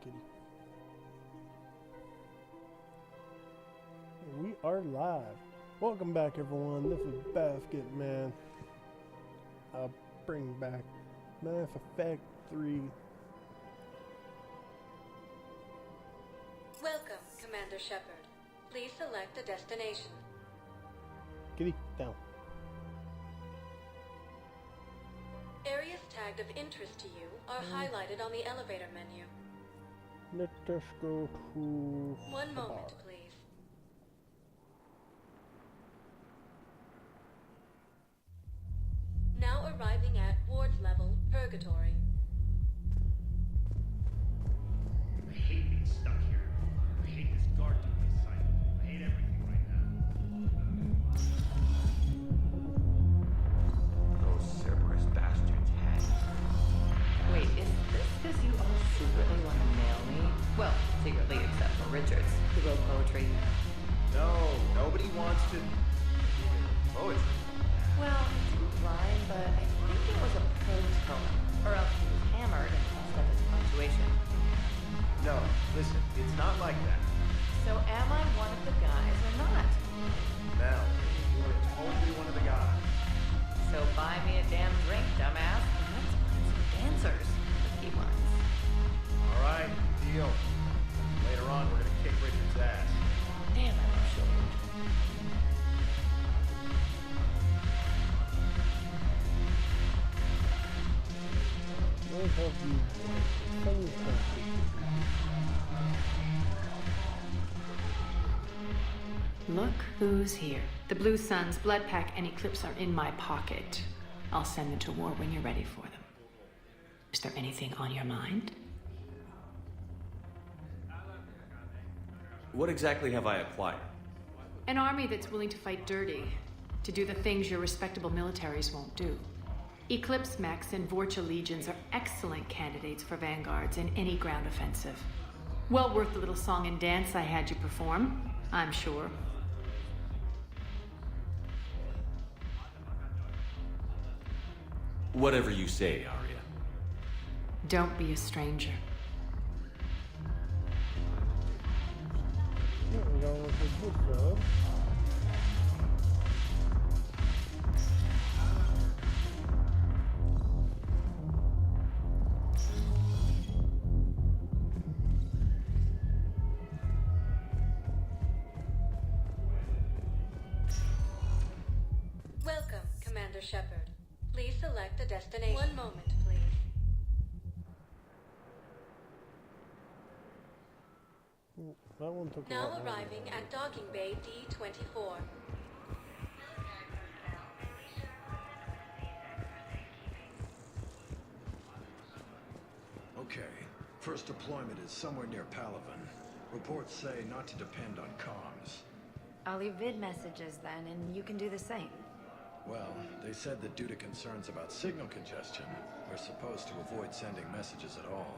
kitty. We are live. Welcome back, everyone. This is Basket Man. I'll bring back Mass Effect 3. Welcome, Commander Shepard. Please select a destination. Kitty, down. Areas tagged of interest to you are highlighted on the elevator menu. Let us go to One the moment, bar. please. Now arriving at ward level Purgatory. I hate being stuck here. I hate this guard duty assignment. I hate everything right now. Those Cerberus bastards had me. Wait, is this because you all secretly want to nail me? Well, secretly except for Richards, who wrote poetry. No, nobody wants to. Poetry. Well, it didn't rhyme, but I think it was a prose poem. Or else he was hammered and messed up his punctuation. No, listen, it's not like that. So am I one of the guys or not? Mel, you are totally one of the guys. So buy me a damn drink, dumbass, and let's find some dancers, if he wants. All right, deal. Later on, we're gonna kick Richard's ass. Damn it, I'm sure. Where have you been? Look who's here. The Blue Suns, Blood Pack, and Eclipse are in my pocket. I'll send them to war when you're ready for them. Is there anything on your mind? What exactly have I acquired? An army that's willing to fight dirty, to do the things your respectable militaries won't do. Eclipse Mechs and Vorcha Legions are excellent candidates for vanguards in any ground offensive. Well worth the little song and dance I had you perform, I'm sure. Whatever you say, Arya. Don't be a stranger. Yeah, we're going with the good stuff. Welcome, Commander Shepard. Please select a destination. One moment, please. That one took a Now lot longer. arriving at Docking Bay D-24. Okay. First deployment is somewhere near Palaven. Reports say not to depend on comms. I'll leave vid messages then, and you can do the same. Well, they said that due to concerns about signal congestion, we're supposed to avoid sending messages at all.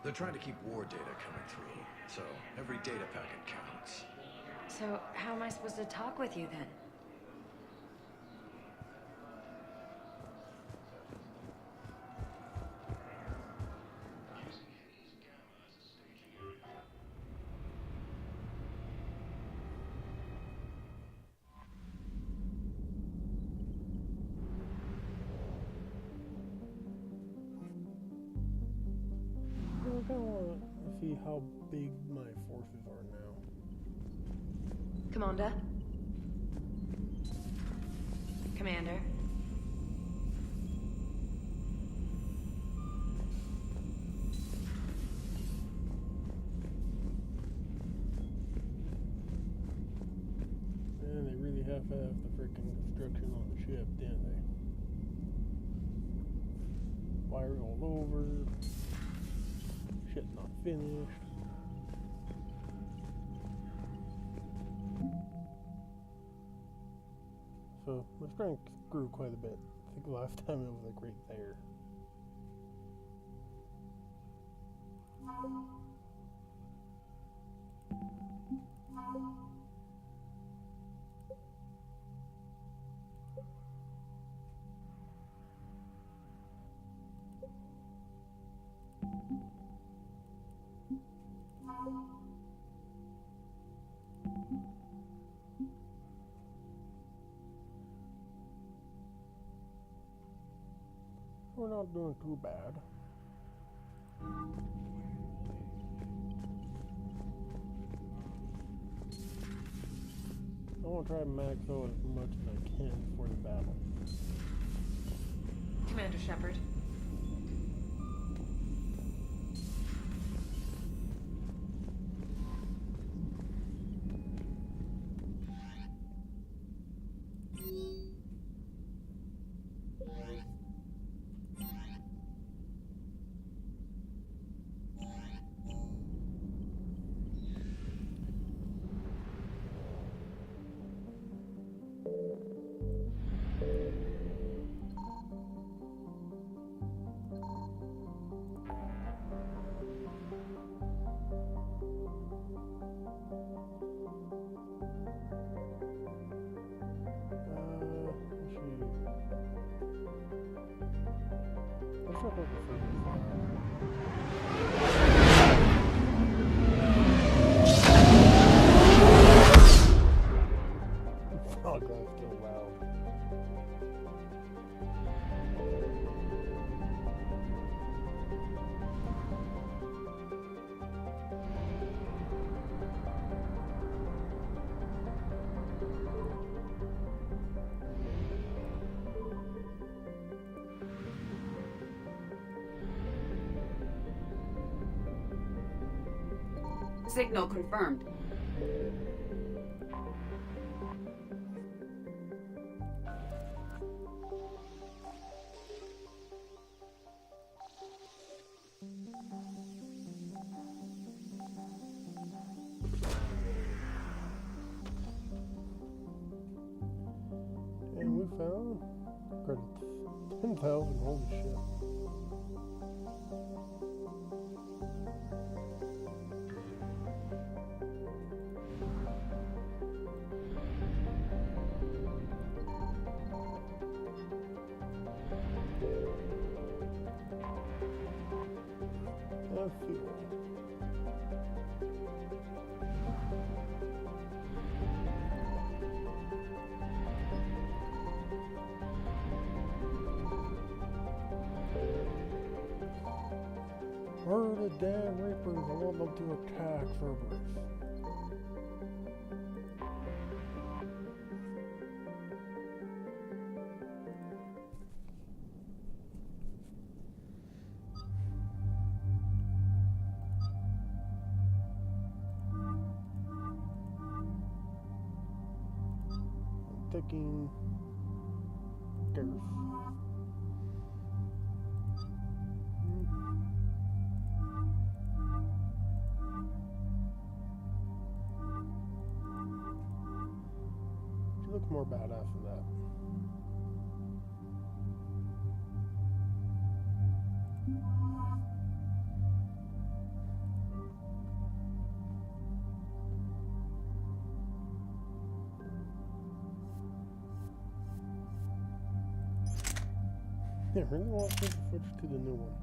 They're trying to keep war data coming through, so every data packet counts. So, how am I supposed to talk with you then? I kind of want to see how big my forces are now. Commander? Commander? Man, they really half-assed the freaking construction on the ship, didn't they? Wire all over. Shit not finished. So, my strength grew quite a bit. I think last time it was like right there. not doing too bad. I want to try to max out as much as I can before the battle. Commander Shepard. Let's not look for oh, God, it's still loud. Signal confirmed. And we found credits. 10,000, holy shit. And fuel. Where are the damn Reapers? I want them to attack Cerberus. I'm taking Gareth. She looks more badass than that. Yeah, really want to switch to the new one.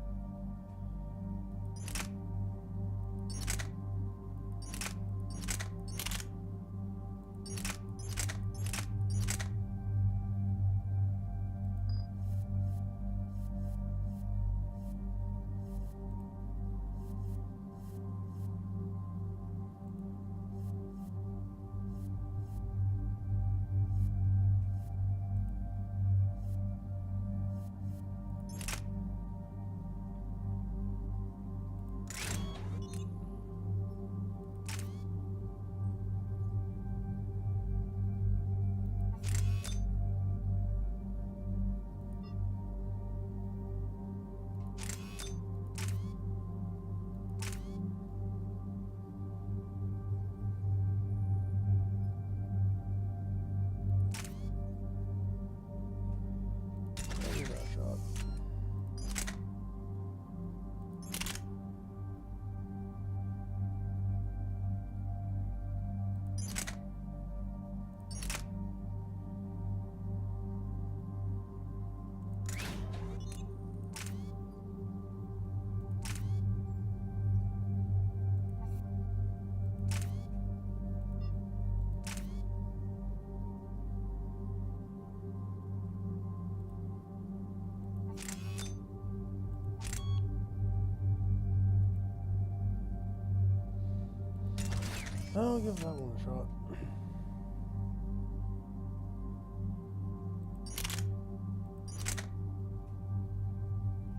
I'll give that one a shot.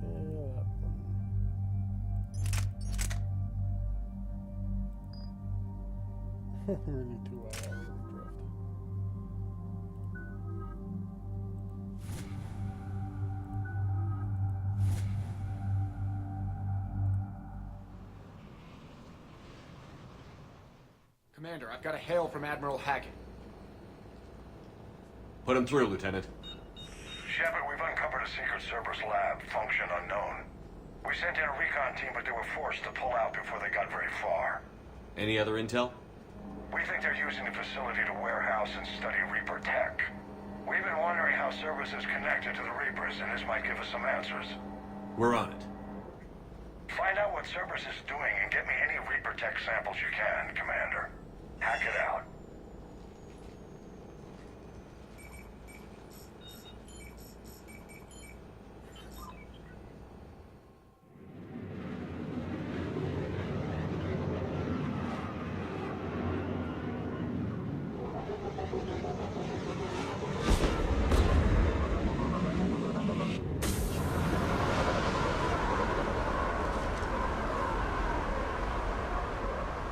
Yeah, that one. Really too high out of the drift. Commander, I've got a hail from Admiral Hackett. Put him through, Lieutenant. Shepard, we've uncovered a secret Cerberus lab, function unknown. We sent in a recon team, but they were forced to pull out before they got very far. Any other intel? We think they're using the facility to warehouse and study Reaper tech. We've been wondering how Cerberus is connected to the Reapers, and this might give us some answers. We're on it. Find out what Cerberus is doing and get me any Reaper tech samples you can, Commander. Hack it out.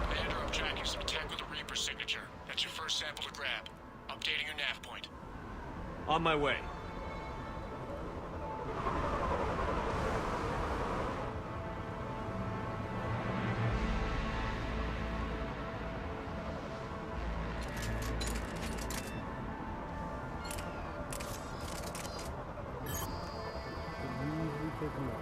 Commander, I'm tracking some tech with a Reaper signature. That's your first sample to grab. Updating your nav point. On my way. Usually take them out.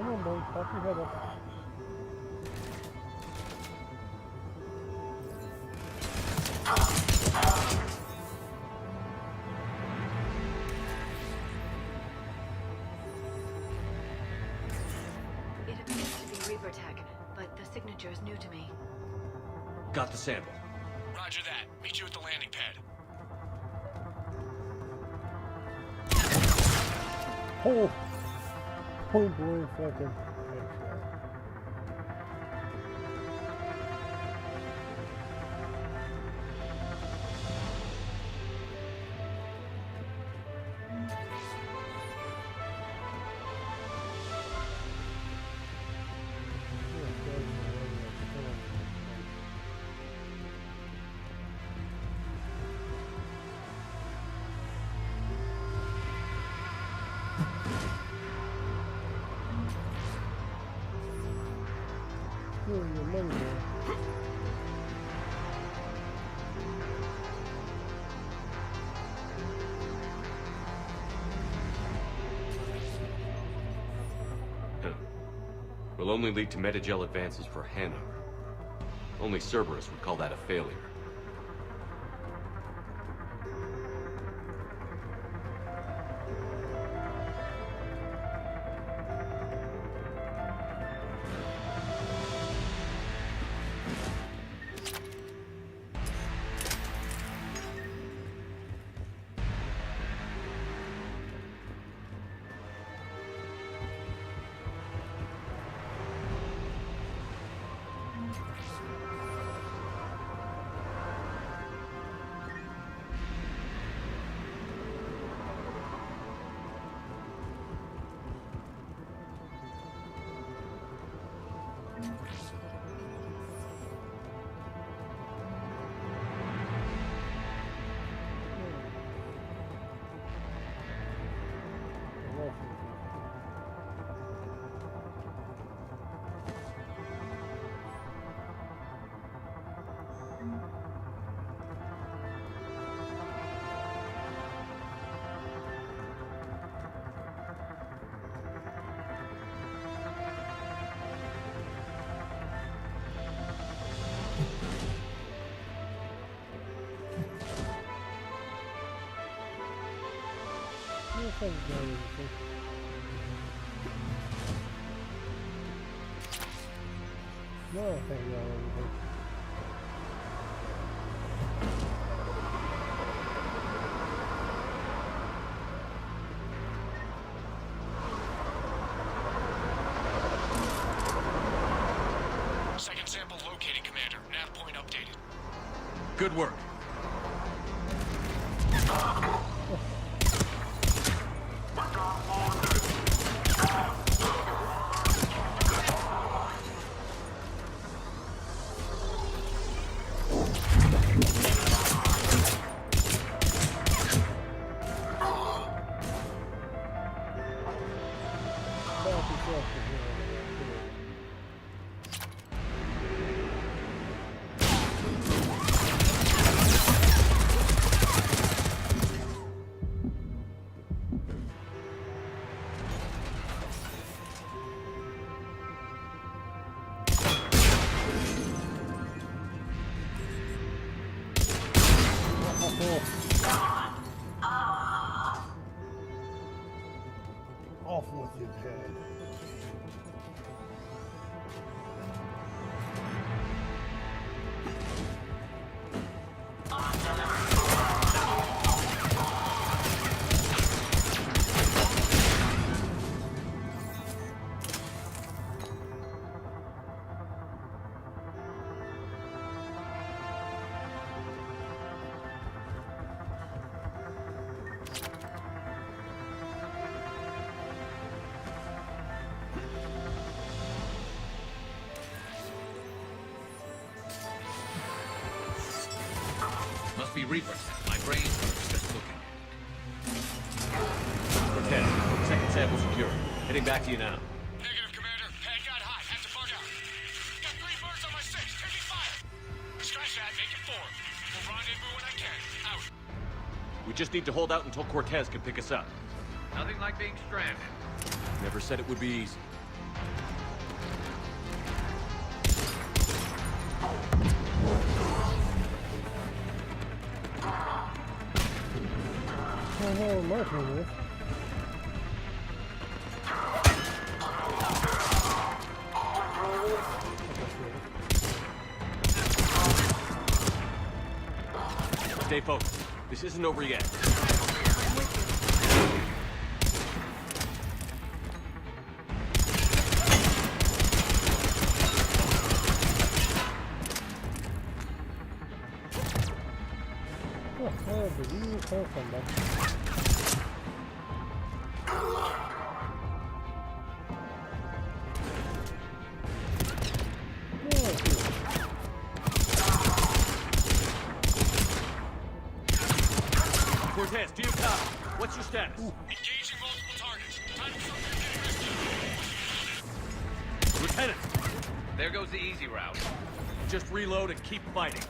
Come on, boy, pop your head up. It appears to be Reaper tech, but the signature is new to me. Got the sample. Roger that. Meet you at the landing pad. Oh, oh boy, fucking. Stealing your money, boy. Will only lead to Metagel advances for Hanover. Only Cerberus would call that a failure. Yes, I've done everything. No, I think I've done everything. Second sample located, Commander. Nav point updated. Good work. Off with his head. Must be Reapers. My brain hurts just looking. Cortez, second sample secure. Heading back to you now. Negative, Commander. Pad got hot. Have to bug out. Got 3 birds on my 6. Taking fire. Scratch that. Make it 4. We'll rendezvous when I can. Out. We just need to hold out until Cortez can pick us up. Nothing like being stranded. Never said it would be easy. What the hell am I doing with? Stay focused. This isn't over yet. What the hell did you come from, man? Cortez, do you copy? What's your status? Engaging multiple targets. Time to start getting risky. Lieutenant! There goes the easy route. Just reload and keep fighting.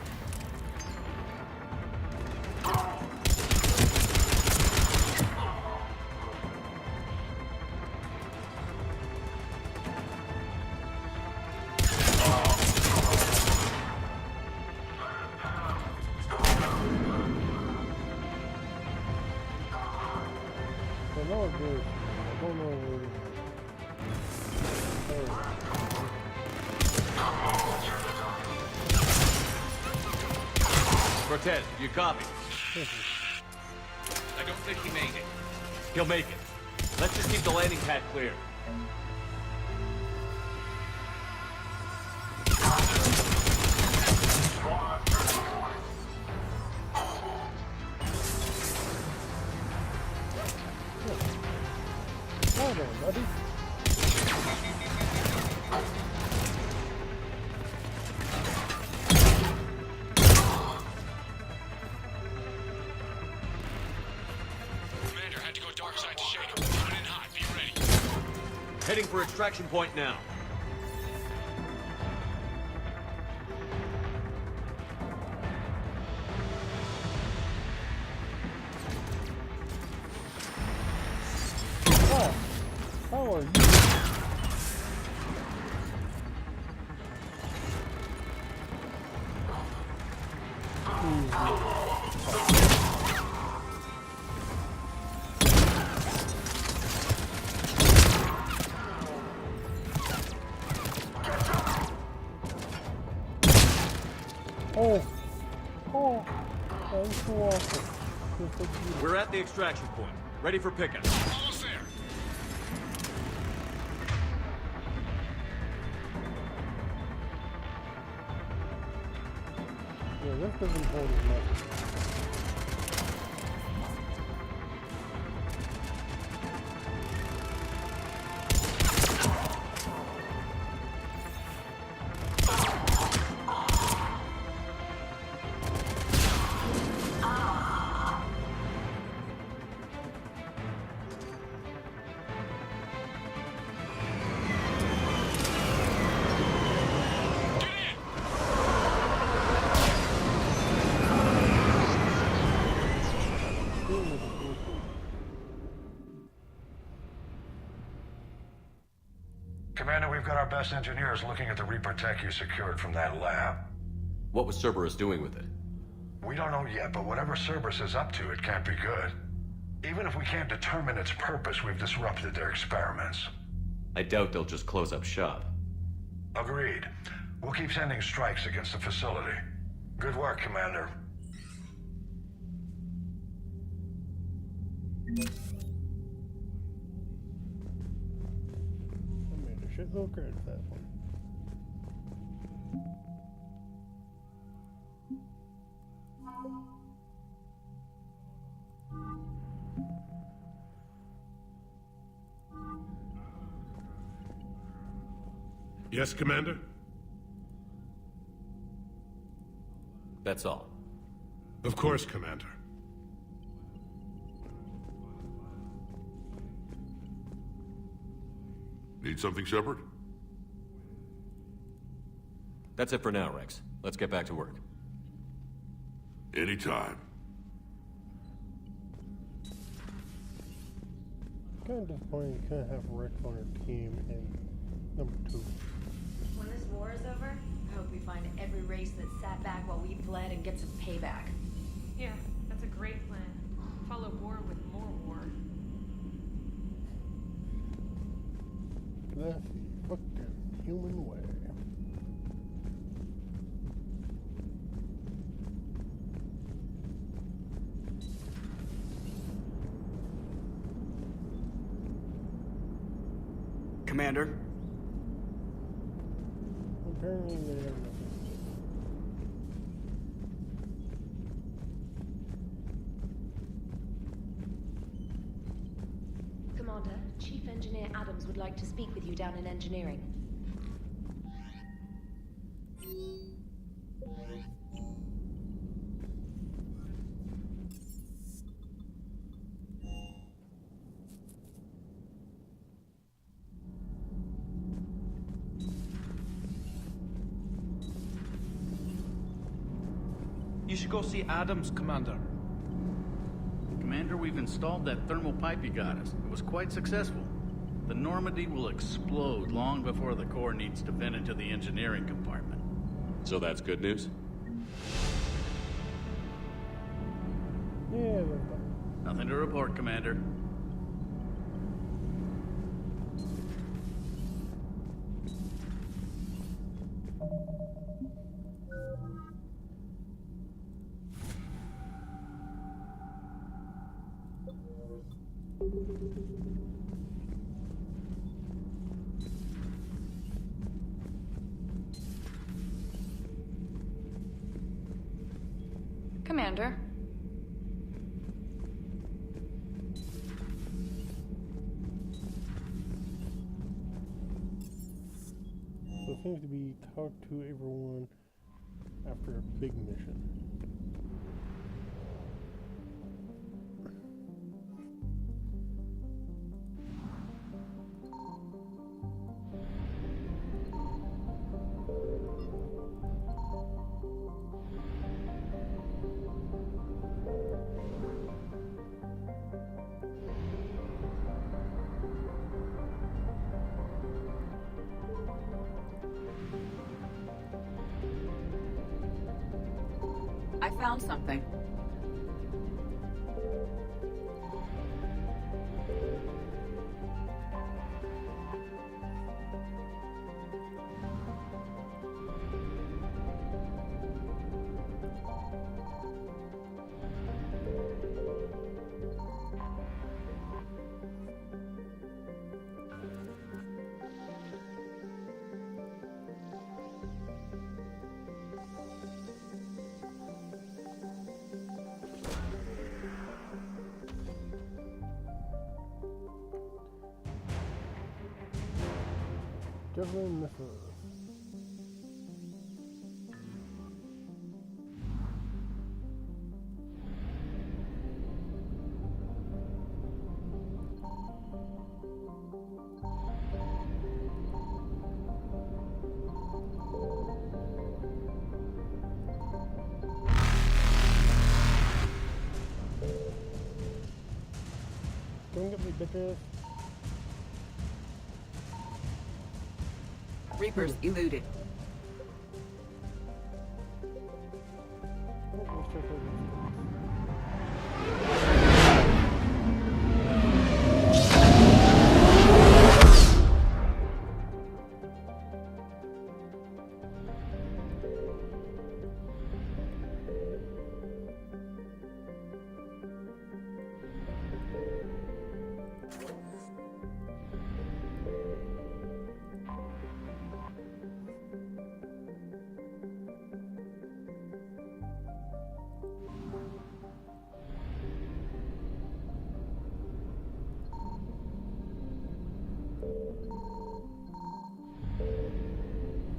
I know it is. I don't know where Cortez, do you copy? I don't think he made it. He'll make it. Let's just keep the landing pad clear. Hold on, buddy. Commander had to go dark side to shake him. Coming in hot. Be ready. Heading for extraction point now. Oh, how are you? Oh, it's so awesome. It's so beautiful. We're at the extraction point. Ready for pickup. Almost there. Yeah, this doesn't hold as much. Commander, we've got our best engineers looking at the Reaper tech you secured from that lab. What was Cerberus doing with it? We don't know yet, but whatever Cerberus is up to, it can't be good. Even if we can't determine its purpose, we've disrupted their experiments. I doubt they'll just close up shop. Agreed. We'll keep sending strikes against the facility. Good work, Commander. I made a shitload credit for that one. Yes, Commander? That's all. Of course, Commander. Need something, Shepard? That's it for now, Rex. Let's get back to work. Anytime. Kind of disappointing you couldn't have Rex on her team in number 2. When this war is over, I hope we find every race that sat back while we fled and get some payback. Yeah, that's a great plan. Follow war with more war. That's the fucking human way. Commander? Apparently they have nothing. Commander, Chief Engineer Adams would like to speak with you down in engineering. You should go see Adams, Commander. Commander, we've installed that thermal pipe you got us. It was quite successful. The Normandy will explode long before the core needs to vent into the engineering compartment. So that's good news? Yeah, Nothing to report, Commander. Commander. So it seems to be talk to everyone after a big mission. I found something. Javelin missile. Come get me, bitches. Reapers eluded. Oh, let's check out this.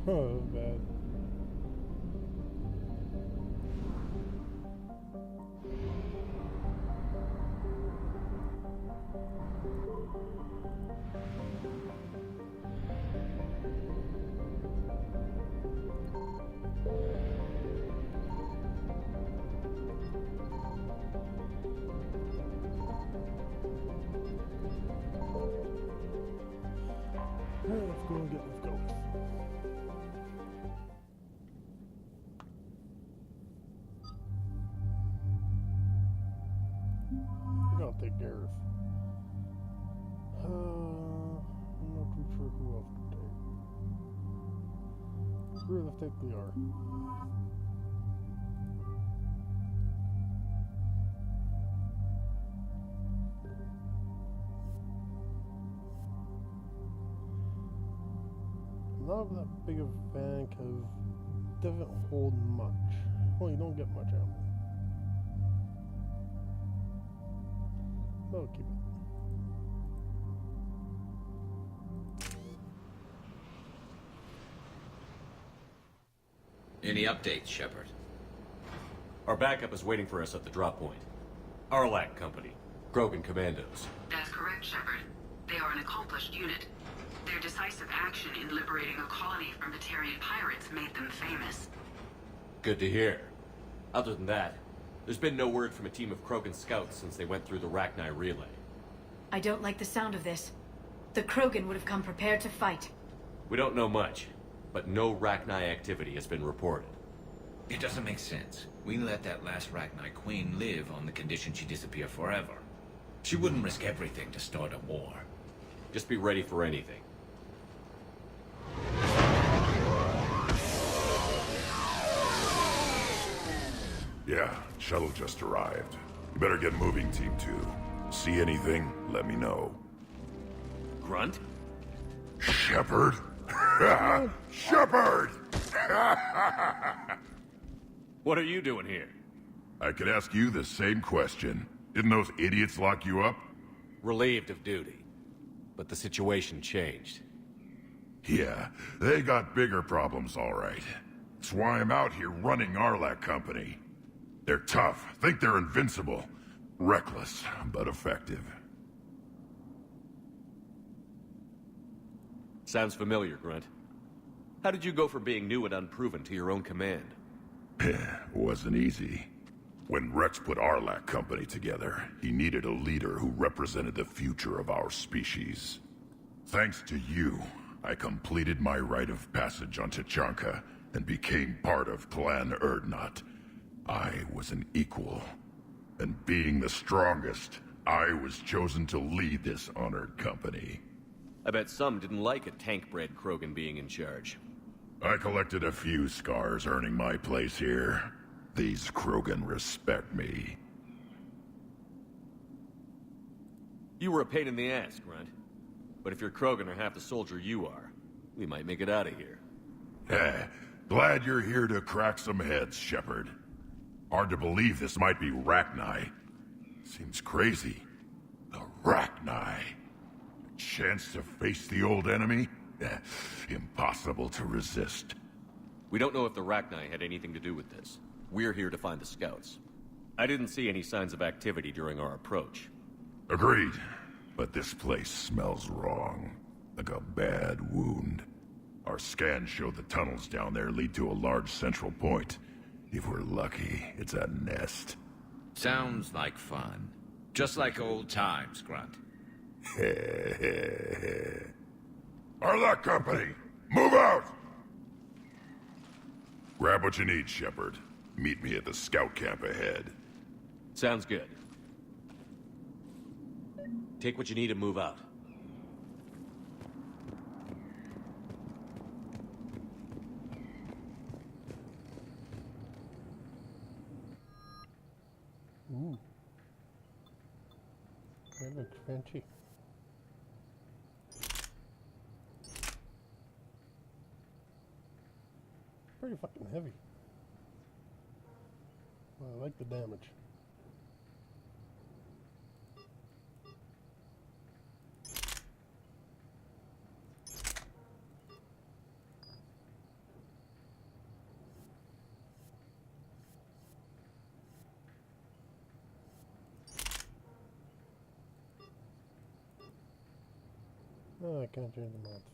Oh, that was bad. Alright, let's go and get this going. We're gonna take Gareth. I'm not too sure who else to take. Sure, let's take Liar. Not that big of a fan because it doesn't hold much. Well, you don't get much ammo. I'll keep it. Any updates, Shepard? Our backup is waiting for us at the drop point. Arlac Company. Krogan Commandos. That's correct, Shepard. They are an accomplished unit. Their decisive action in liberating a colony from Batarian pirates made them famous. Good to hear. Other than that, there's been no word from a team of Krogan scouts since they went through the Rachni relay. I don't like the sound of this. The Krogan would have come prepared to fight. We don't know much, but no Rachni activity has been reported. It doesn't make sense. We let that last Rachni queen live on the condition she disappear forever. She wouldn't risk everything to start a war. Just be ready for anything. Yeah, shuttle just arrived. You better get moving, Team 2. See anything, let me know. Grunt? Shepard? Shepard! What are you doing here? I could ask you the same question. Didn't those idiots lock you up? Relieved of duty. But the situation changed. Yeah, they got bigger problems, all right. That's why I'm out here running Arlac Company. They're tough, think they're invincible. Reckless, but effective. Sounds familiar, Grunt. How did you go from being new and unproven to your own command? Wasn't easy. When Rex put Arlac Company together, he needed a leader who represented the future of our species. Thanks to you, I completed my rite of passage on Tachanka and became part of Clan Urdnot. I was an equal. And being the strongest, I was chosen to lead this honored company. I bet some didn't like a tank-bred Krogan being in charge. I collected a few scars earning my place here. These Krogan respect me. You were a pain in the ass, Grunt. But if your Krogan are half the soldier you are, we might make it out of here. Glad you're here to crack some heads, Shepard. Hard to believe this might be Rachni. Seems crazy. The Rachni. A chance to face the old enemy Impossible to resist. We don't know if the Rachni had anything to do with this. We're here to find the scouts. I didn't see any signs of activity during our approach. Agreed. But this place smells wrong. Like a bad wound. Our scans show the tunnels down there lead to a large central point. If we're lucky, it's a nest. Sounds like fun. Just like old times, Grunt. Arlac Company, move out! Grab what you need, Shepard. Meet me at the scout camp ahead. Sounds good. Take what you need and move out. Ooh. That looks fancy. Pretty fucking heavy. Well, I like the damage. Oh, I can't change the mods.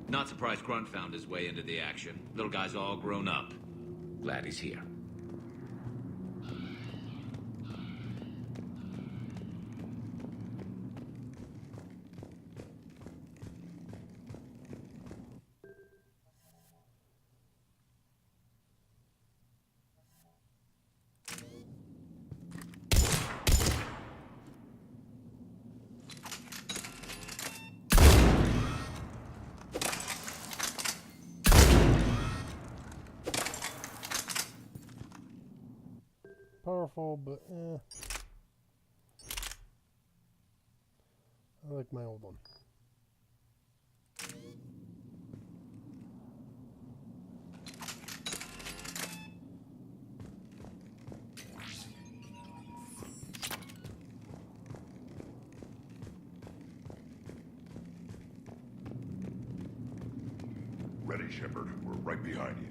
Not surprised Grunt found his way into the action. Little guy's all grown up. Glad he's here. Powerful, but I like my old one. Ready, Shepard. We're right behind you.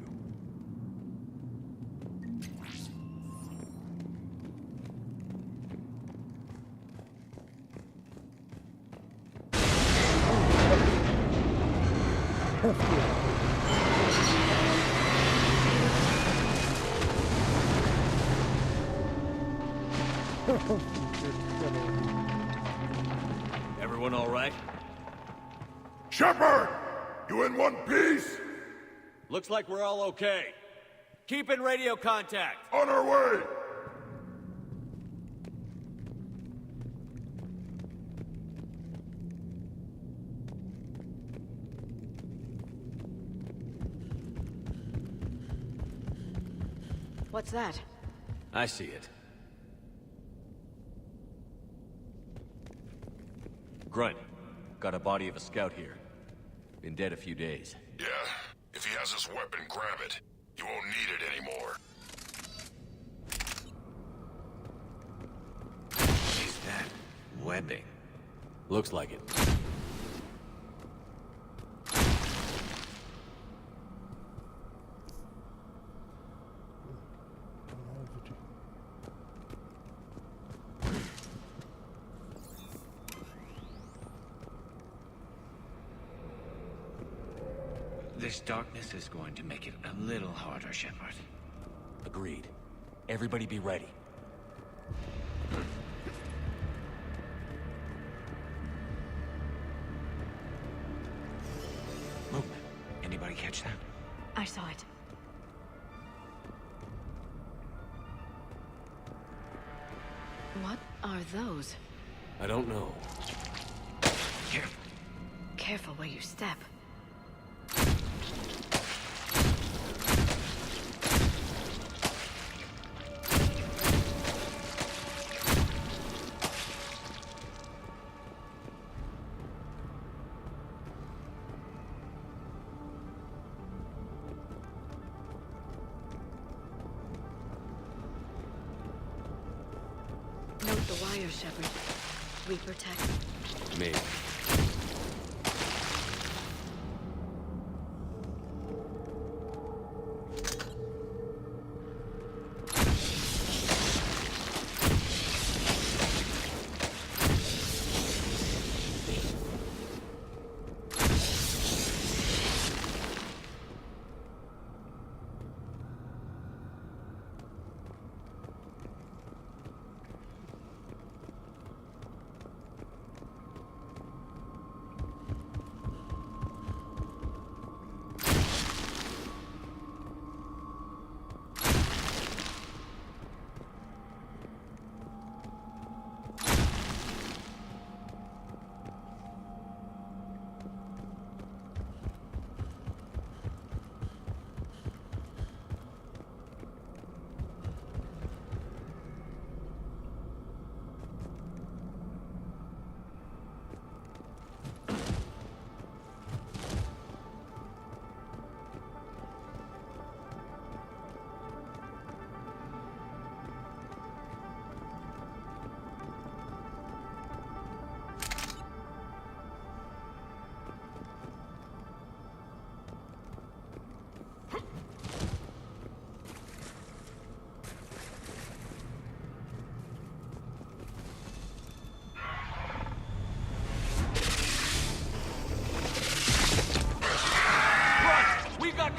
Everyone all right? Shepard! You in one piece? Looks like we're all okay. Keep in radio contact. On our way! What's that? I see it. Grunt, got a body of a scout here. Been dead a few days. Yeah. If he has his weapon, grab it. You won't need it anymore. Is that webbing? Looks like it. This darkness is going to make it a little harder, Shepard. Agreed. Everybody be ready. Movement. Anybody catch that? I saw it. What are those? I don't know. Careful where you step. Note the wire, Shepard. Reaper tech. Maybe.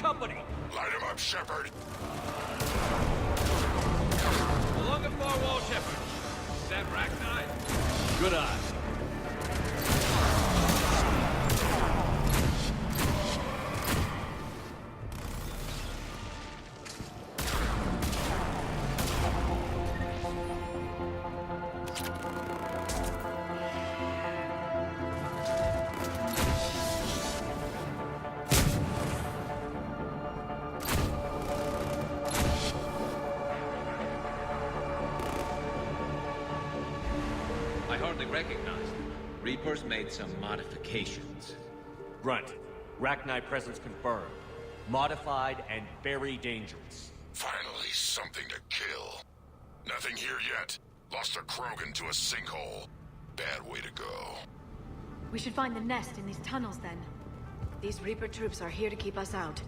Company. Light him up, Shepard. Along the far wall, Shepard. Is that Rachni? Good eye. I hardly recognize them. Reapers made some modifications. Grunt, Rachni presence confirmed. Modified and very dangerous. Finally, something to kill. Nothing here yet. Lost a Krogan to a sinkhole. Bad way to go. We should find the nest in these tunnels then. These Reaper troops are here to keep us out.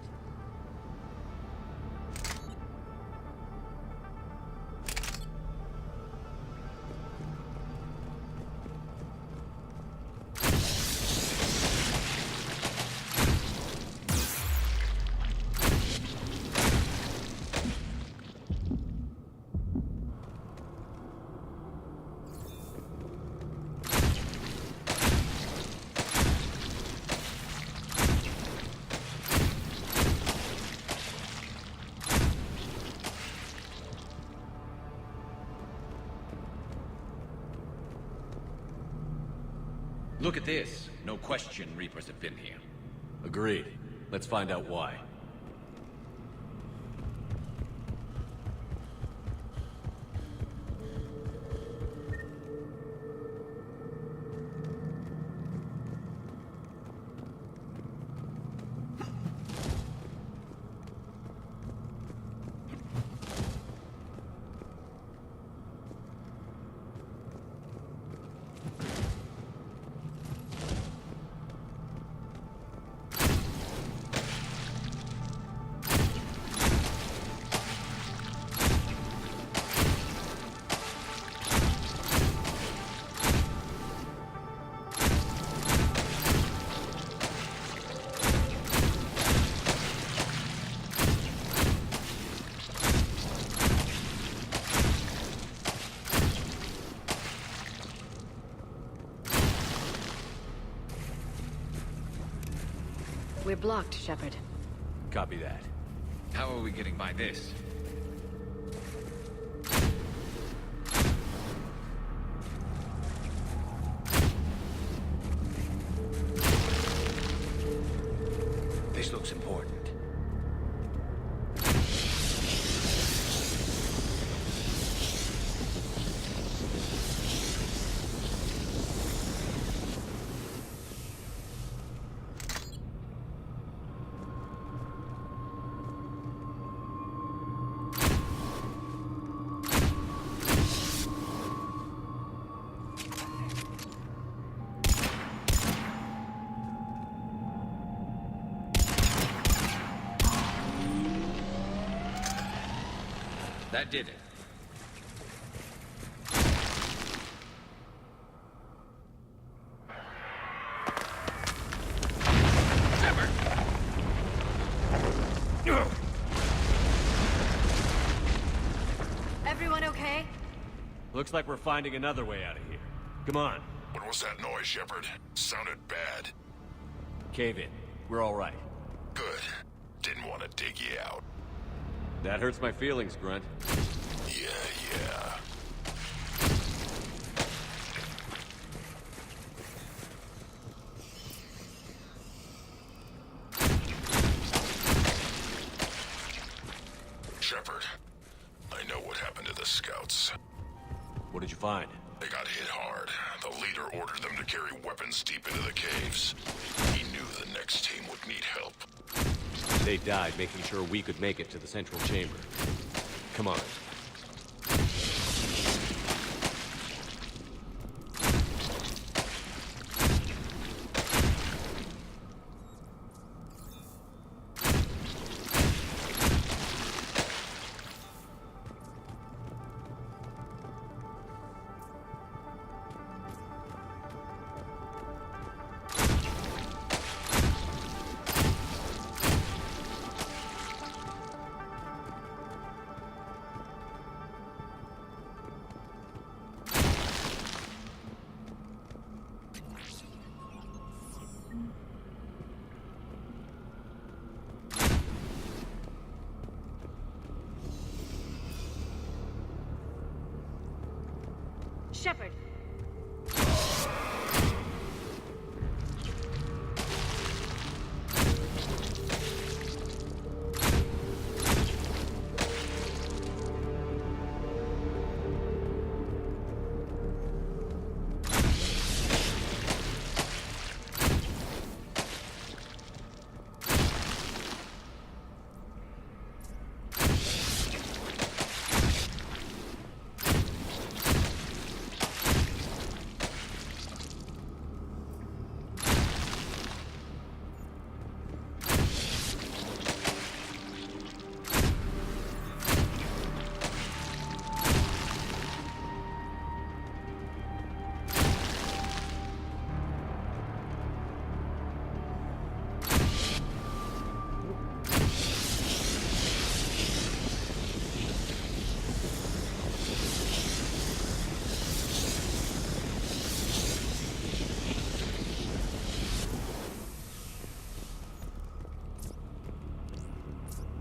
Look at this. No question Reapers have been here. Agreed. Let's find out why. We're blocked, Shepard. Copy that. How are we getting by this? This looks important. That did it. Everyone okay? Looks like we're finding another way out of here. Come on. What was that noise, Shepard? Sounded bad. Cave in. We're all right. Good. Didn't want to dig you out. That hurts my feelings, Grunt. Yeah. Shepard, I know what happened to the scouts. What did you find? They got hit hard. The leader ordered them to carry weapons deep into the caves. He knew the next team would need help. They died making sure we could make it to the central chamber. Come on. Shepard.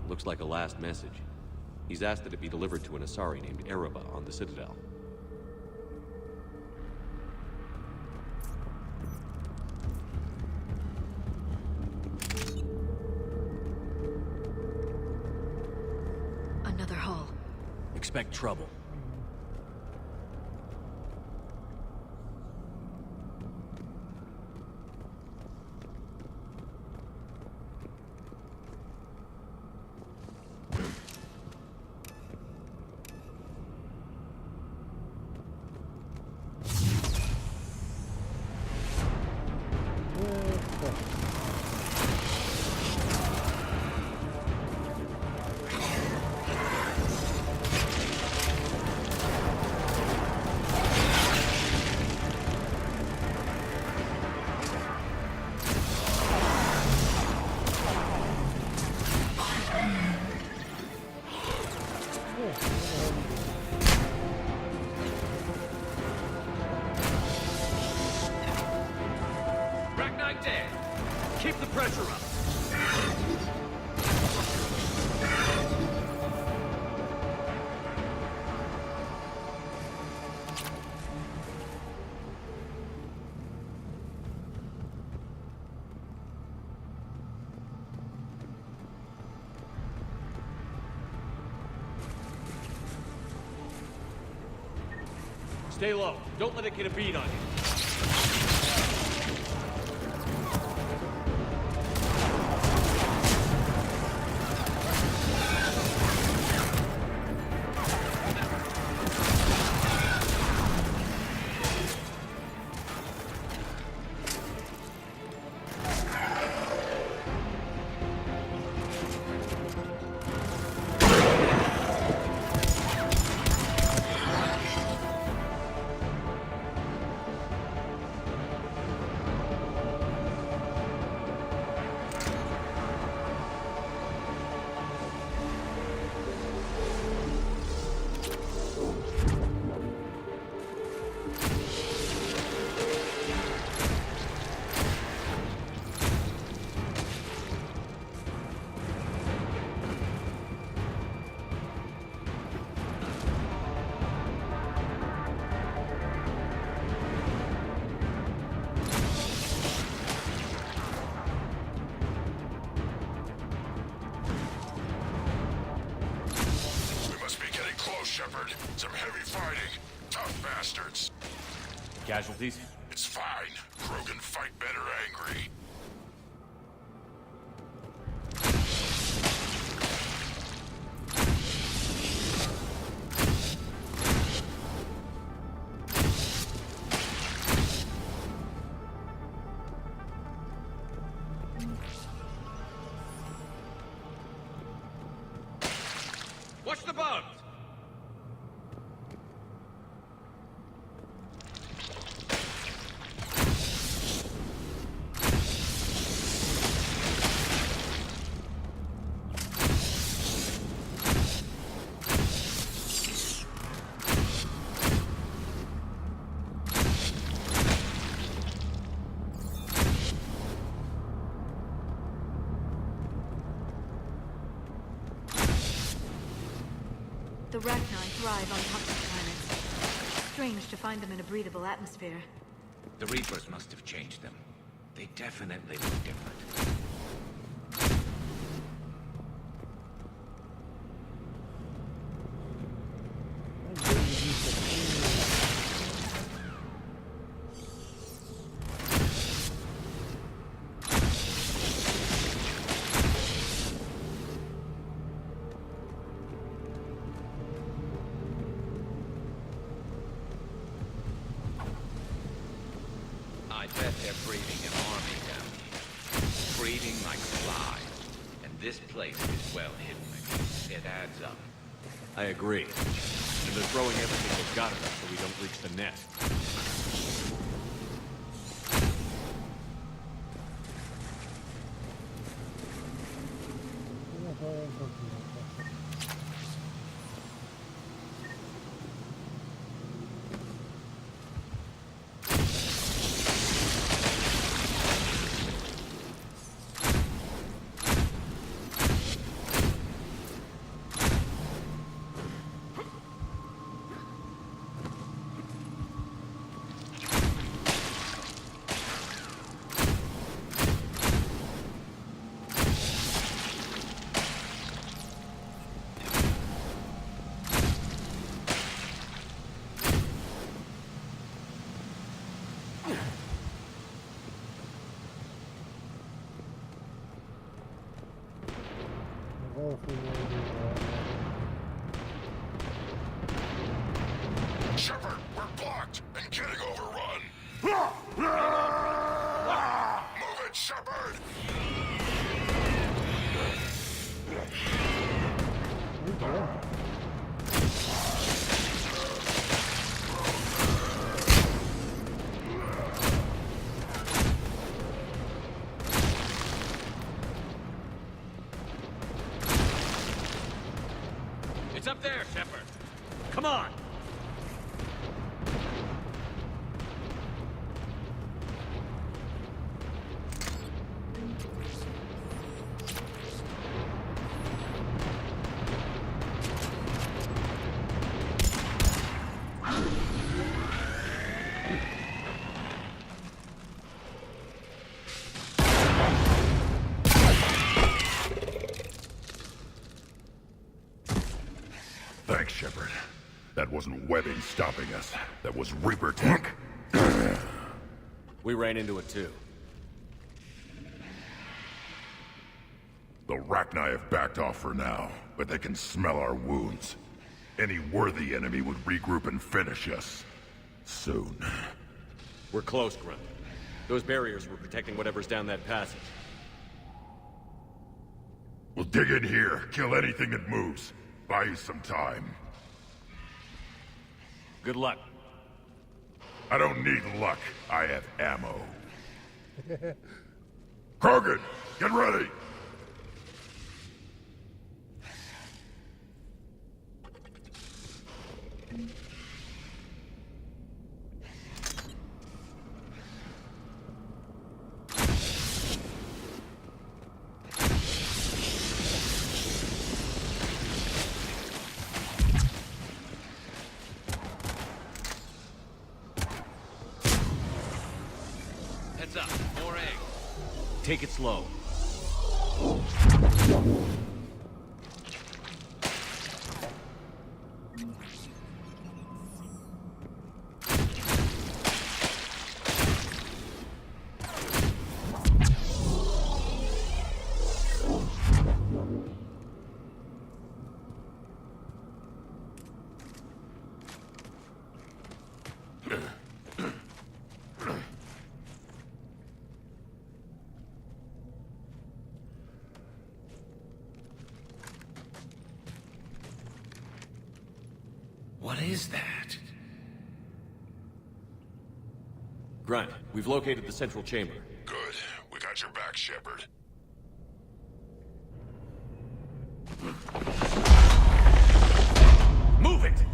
Looks like a last message. He's asked that it be delivered to an Asari named Ereba on the Citadel. Another hull. Expect trouble. Ragnar dead. Keep the pressure up. Stay low. Don't let it get a bead on you. Shepard. Some heavy fighting. Tough bastards. Casualties? It's fine. Krogan fight better angry. Watch the bugs! The Rachni thrive on toxic planets. Strange to find them in a breathable atmosphere. The Reapers must have changed them. They definitely look different. I bet they're breeding an army down here. Breeding like flies. And this place is well hidden. It adds up. I agree. And they're throwing everything they've got at us so we don't reach the nest. Shepard, we're blocked and getting overrun. Move it, Shepard! It's up there, Shepard. Come on! Thanks, Shepard. That wasn't webbing stopping us. That was Reaper tech. We ran into it too. The Rachni have backed off for now, but they can smell our wounds. Any worthy enemy would regroup and finish us. Soon. We're close, Grunt. Those barriers were protecting whatever's down that passage. We'll dig in here, kill anything that moves. Buy you some time. Good luck. I don't need luck. I have ammo. Krogan, get ready! Heads up, more eggs. Take it slow. What is that? Grunt, we've located the central chamber. Good. We got your back, Shepard. Move it!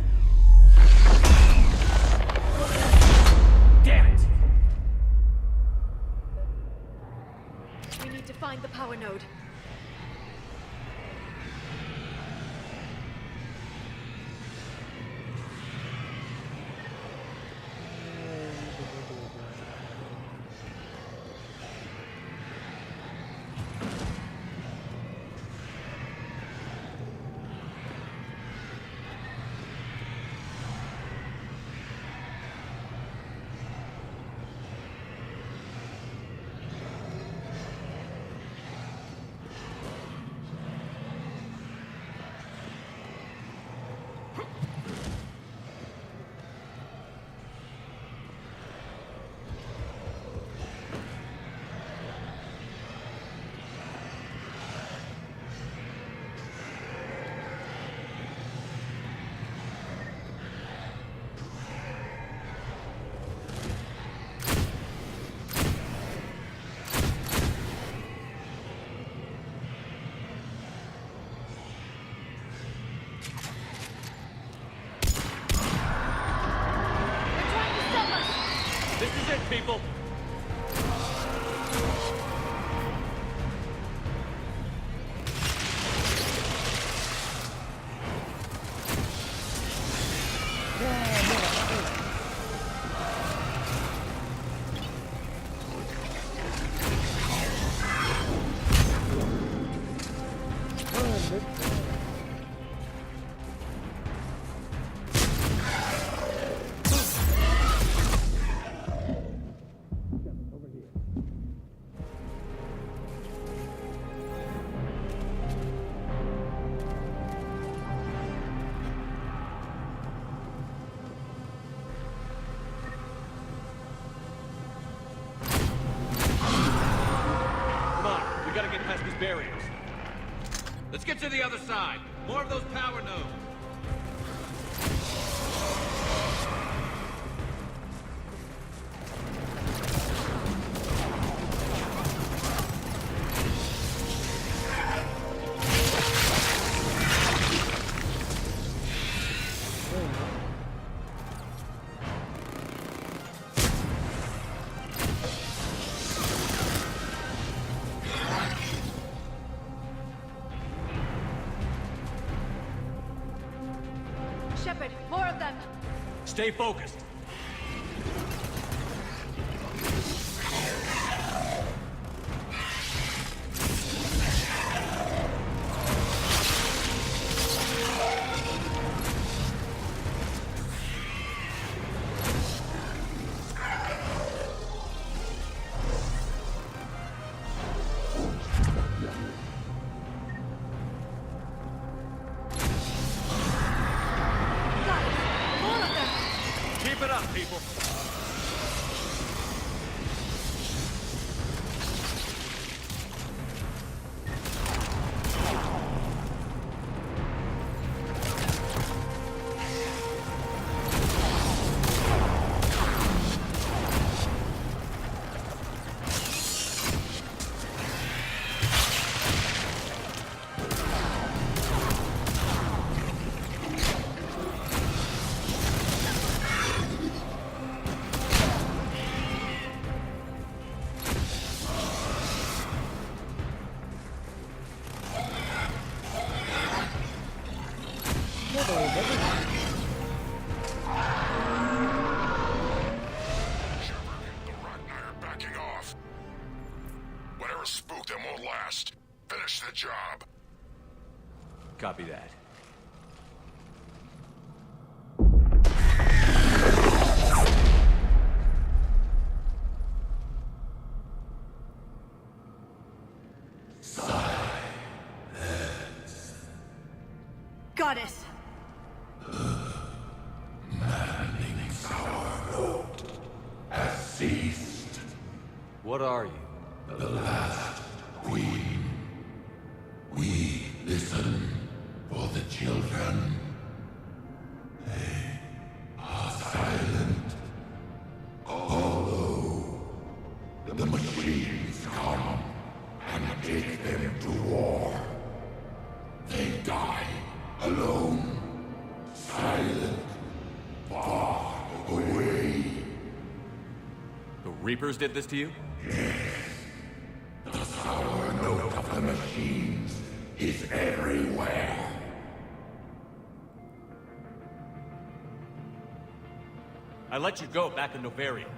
Damn it! We need to find the power node. This is it, people! We gotta get past these barriers. Let's get to the other side. More of those power nodes. Shepard, more of them! Stay focused. careful. Copy that. Goddess! Maddening's our note has ceased. What are you? The last queen. We listen for the children. They are silent. Although the machines come and take them to war, they die alone, silent, far away. The Reapers did this to you? Yes. The sour note of the machines is everywhere. I let you go back in Noveria.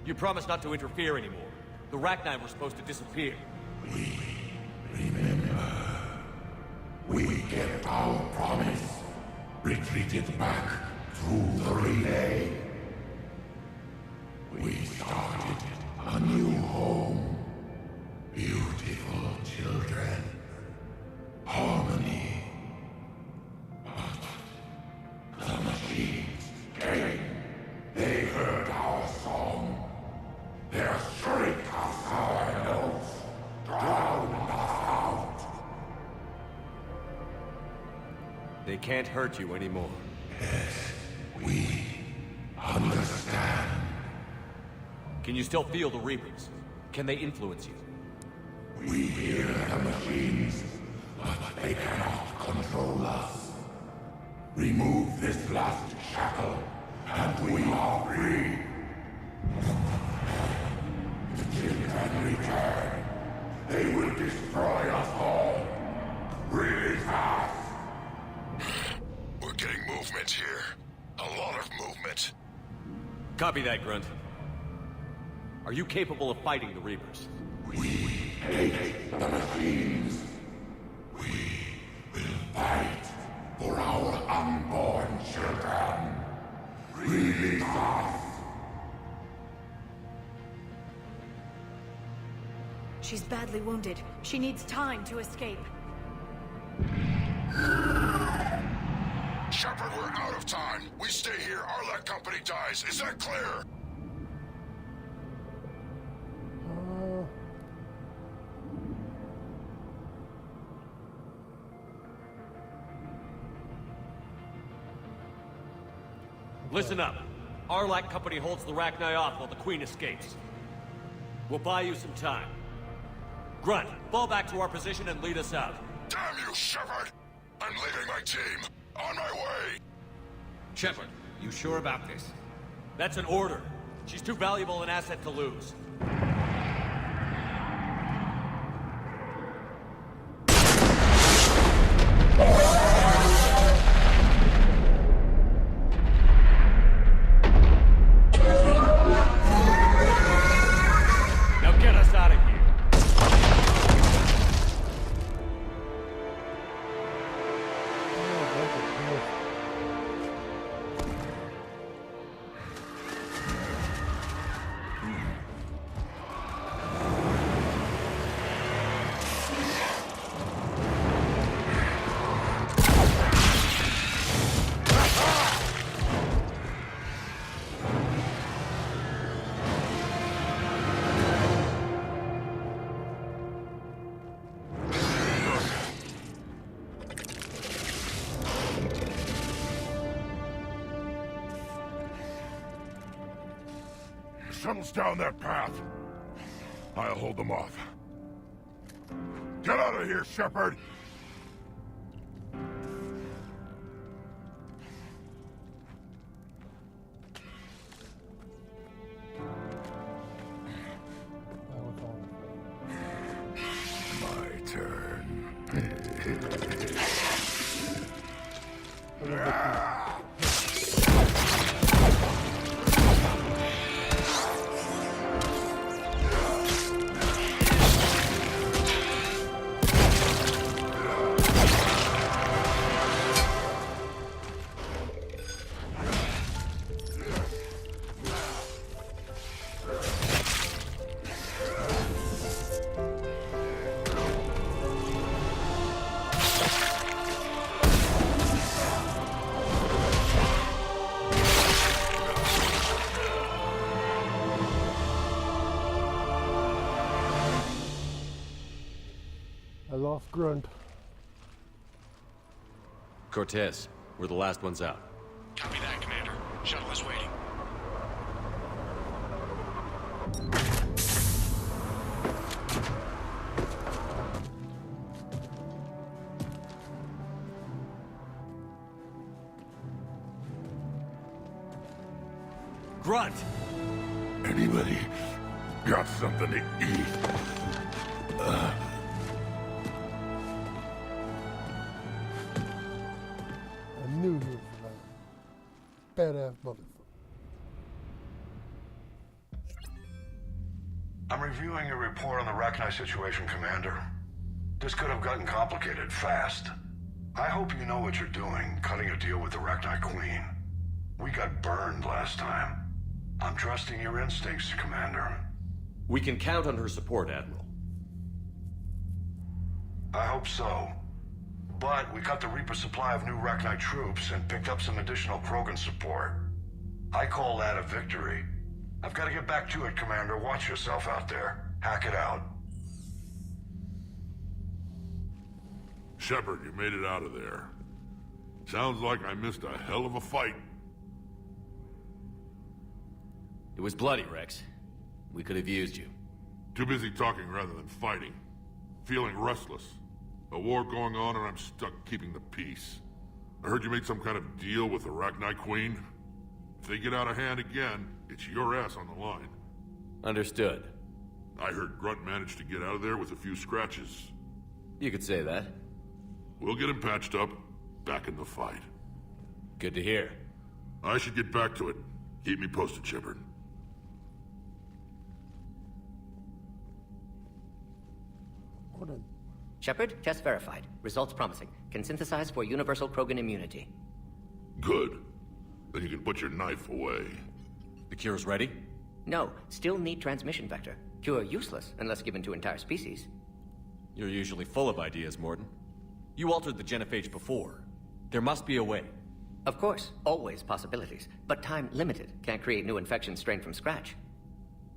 You promised not to interfere anymore. The Rachni were supposed to disappear. We remember. We kept our promise. Retreated back through the relay. We started a new home. Beautiful children. Harmony. But the machines came. They heard our song. Their shriek of sour notes drowned us out. They can't hurt you anymore. Yes, we understand. Can you still feel the Reapers? Can they influence you? We hear the machines, but they cannot control us. Remove this last shackle, and we are free. The children return. They will destroy us all. Really fast. We're getting movement here. A lot of movement. Copy that, Grunt. Are you capable of fighting the Reapers? We hate the machines. We will fight for our unborn children. Release us. She's badly wounded. She needs time to escape. Shepard, we're out of time. We stay here, Arlec Company dies. Is that clear? Listen up. Arlec Company holds the Rachni off while the Queen escapes. We'll buy you some time. Grunt, fall back to our position and lead us out. Damn you, Shepard! I'm leaving my team. On my way! Shepard, you sure about this? That's an order. She's too valuable an asset to lose. Now get us out of here. shuttles down that path. I'll hold them off. Get out of here, Shepard! My turn. I lost Grunt. Cortez, we're the last ones out. Copy that, Commander. Shuttle is waiting. Grunt! Anybody got something to eat? I knew he was like badass motherfucker. I'm reviewing your report on the Rachni situation, Commander. This could have gotten complicated fast. I hope you know what you're doing, cutting a deal with the Rachni Queen. We got burned last time. I'm trusting your instincts, Commander. We can count on her support, Admiral. I hope so. But we cut the Reaper supply of new Rachni troops and picked up some additional Krogan support. I call that a victory. I've got to get back to it, Commander. Watch yourself out there. Hack it out. Shepard, you made it out of there. Sounds like I missed a hell of a fight. It was bloody, Rex. We could have used you. Too busy talking rather than fighting. Feeling restless. A war going on and I'm stuck keeping the peace. I heard you made some kind of deal with the Rachni Queen. If they get out of hand again, it's your ass on the line. Understood. I heard Grunt managed to get out of there with a few scratches. You could say that. We'll get him patched up, back in the fight. Good to hear. I should get back to it. Keep me posted, Shepard. Shepard, test verified. Results promising. Can synthesize for universal Krogan immunity. Good. Then you can put your knife away. The cure's ready? No, still need transmission vector. Cure useless unless given to entire species. You're usually full of ideas, Mordin. You altered the genophage before. There must be a way. Of course, always possibilities. But time limited. Can't create new infections strained from scratch.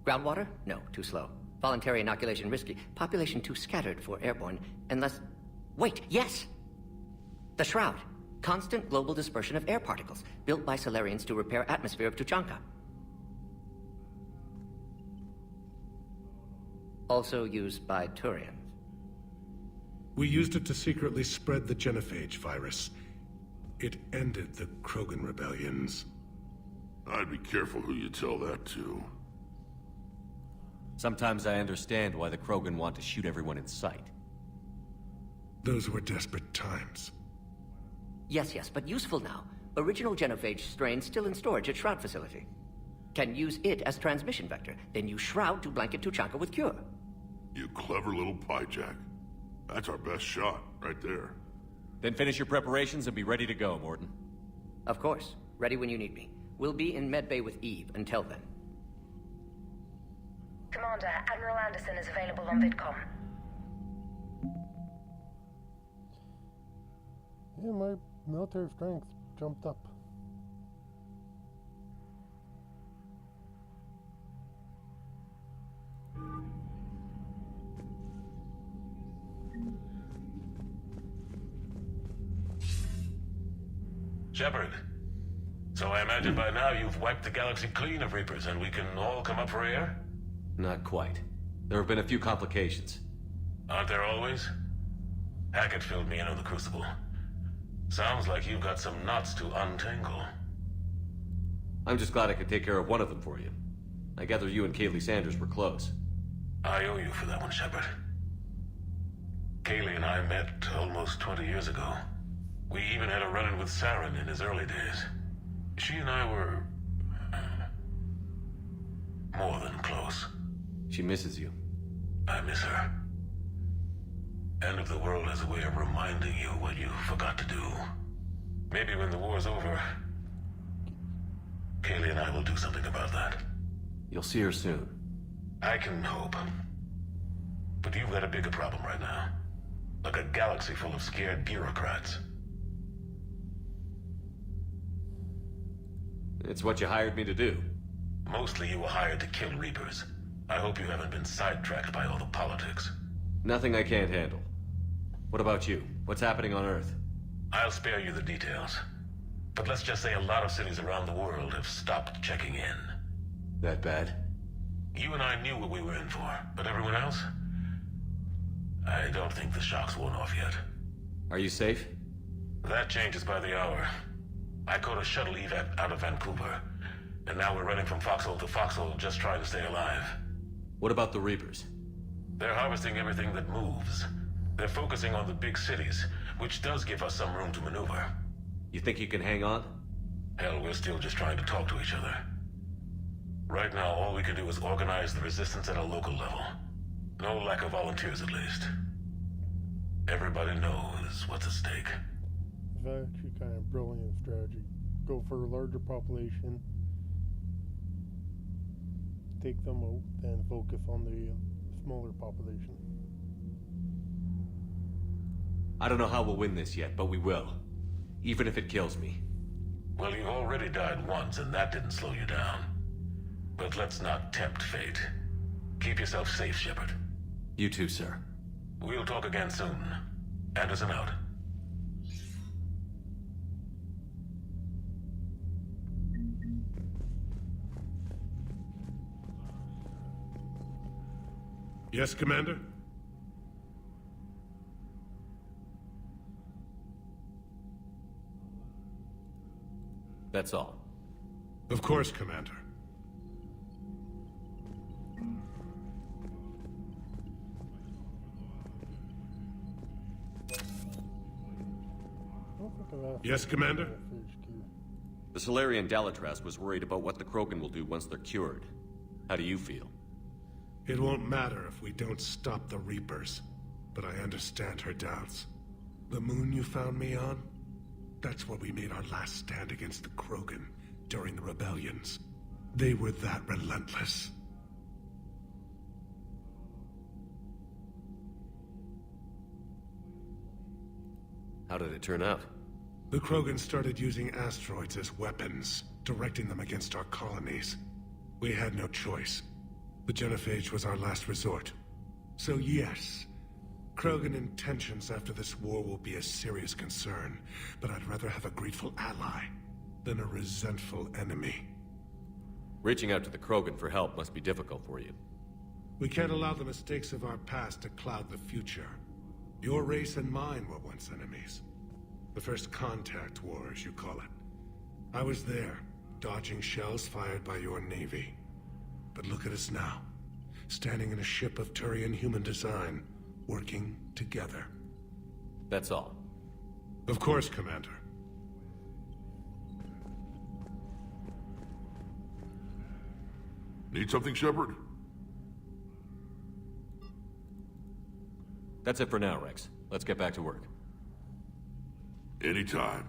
Groundwater? No, too slow. Voluntary inoculation risky. Population too scattered for airborne. Unless... Wait, yes! The Shroud. Constant global dispersion of air particles. Built by Solarians to repair atmosphere of Tuchanka. Also used by Turians. We used it to secretly spread the genophage virus. It ended the Krogan rebellions. I'd be careful who you tell that to. Sometimes I understand why the Krogan want to shoot everyone in sight. Those were desperate times. Yes, but useful now. Original genophage strain still in storage at Shroud facility. Can use it as transmission vector, then use Shroud to blanket Tuchanka with cure. You clever little pyjak. That's our best shot, right there. Then finish your preparations and be ready to go, Mordin. Of course. Ready when you need me. We'll be in medbay with Eve until then. Commander, Admiral Anderson is available on VidCom. Yeah, my military strength jumped up. Shepard, So I imagine by now you've wiped the galaxy clean of Reapers and we can all come up for air? Not quite. There have been a few complications. Aren't there always? Hackett filled me in on the Crucible. Sounds like you've got some knots to untangle. I'm just glad I could take care of one of them for you. I gather you and Kaylee Sanders were close. I owe you for that one, Shepard. Kaylee and I met almost 20 years ago. We even had a run-in with Saren in his early days. She and I were... more than close. She misses you. I miss her. End of the world has a way of reminding you what you forgot to do. Maybe when the war's over, Kaylee and I will do something about that. You'll see her soon. I can hope. But you've got a bigger problem right now. Like a galaxy full of scared bureaucrats. It's what you hired me to do. Mostly you were hired to kill Reapers. I hope you haven't been sidetracked by all the politics. Nothing I can't handle. What about you? What's happening on Earth? I'll spare you the details. But let's just say a lot of cities around the world have stopped checking in. That bad? You and I knew what we were in for, but everyone else? I don't think the shock's worn off yet. Are you safe? That changes by the hour. I caught a shuttle evac out of Vancouver, and now we're running from foxhole to foxhole just trying to stay alive. What about the Reapers? They're harvesting everything that moves. They're focusing on the big cities, which does give us some room to maneuver. You think you can hang on? Hell, we're still just trying to talk to each other. Right now, all we can do is organize the resistance at a local level. No lack of volunteers, at least. Everybody knows what's at stake. It's actually kind of brilliant strategy. Go for a larger population, take them out, then focus on the smaller population. I don't know how we'll win this yet, but we will. Even if it kills me. Well, you already died once, and that didn't slow you down. But let's not tempt fate. Keep yourself safe, Shepard. You too, sir. We'll talk again soon. Anderson out. Yes, Commander? That's all. Of course, Commander. Yes, Commander? The Solarian Dalatras was worried about what the Krogan will do once they're cured. How do you feel? It won't matter if we don't stop the Reapers, but I understand her doubts. The moon you found me on? That's where we made our last stand against the Krogan during the rebellions. They were that relentless. How did it turn out? The Krogan started using asteroids as weapons, directing them against our colonies. We had no choice. The Genophage was our last resort. So yes, Krogan intentions after this war will be a serious concern, but I'd rather have a grateful ally than a resentful enemy. Reaching out to the Krogan for help must be difficult for you. We can't allow the mistakes of our past to cloud the future. Your race and mine were once enemies. The First Contact War, as you call it. I was there, dodging shells fired by your navy. But look at us now, standing in a ship of Turian human design, working together. That's all. Of course, Commander. Need something, Shepard? That's it for now, Rex. Let's get back to work. Anytime.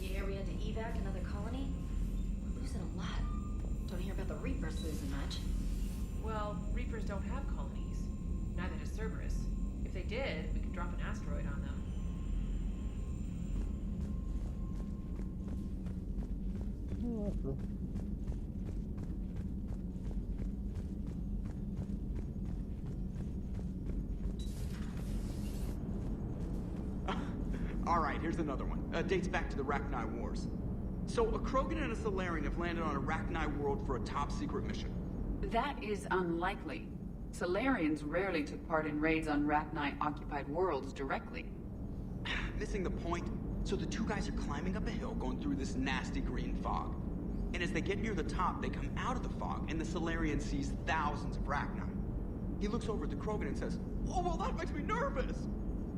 You hear we had to evac another colony? We're losing a lot. Don't hear about the Reapers losing much. Well, Reapers don't have colonies. Neither does Cerberus. If they did, we could drop an asteroid on them. Alright, here's another one. Dates back to the Rachni Wars. So, a Krogan and a Salarian have landed on a Rachni world for a top-secret mission. That is unlikely. Salarians rarely took part in raids on Rachni-occupied worlds directly. Missing the point. So the two guys are climbing up a hill going through this nasty green fog. And as they get near the top, they come out of the fog, and the Salarian sees thousands of Rachni. He looks over at the Krogan and says, "Oh, well, that makes me nervous."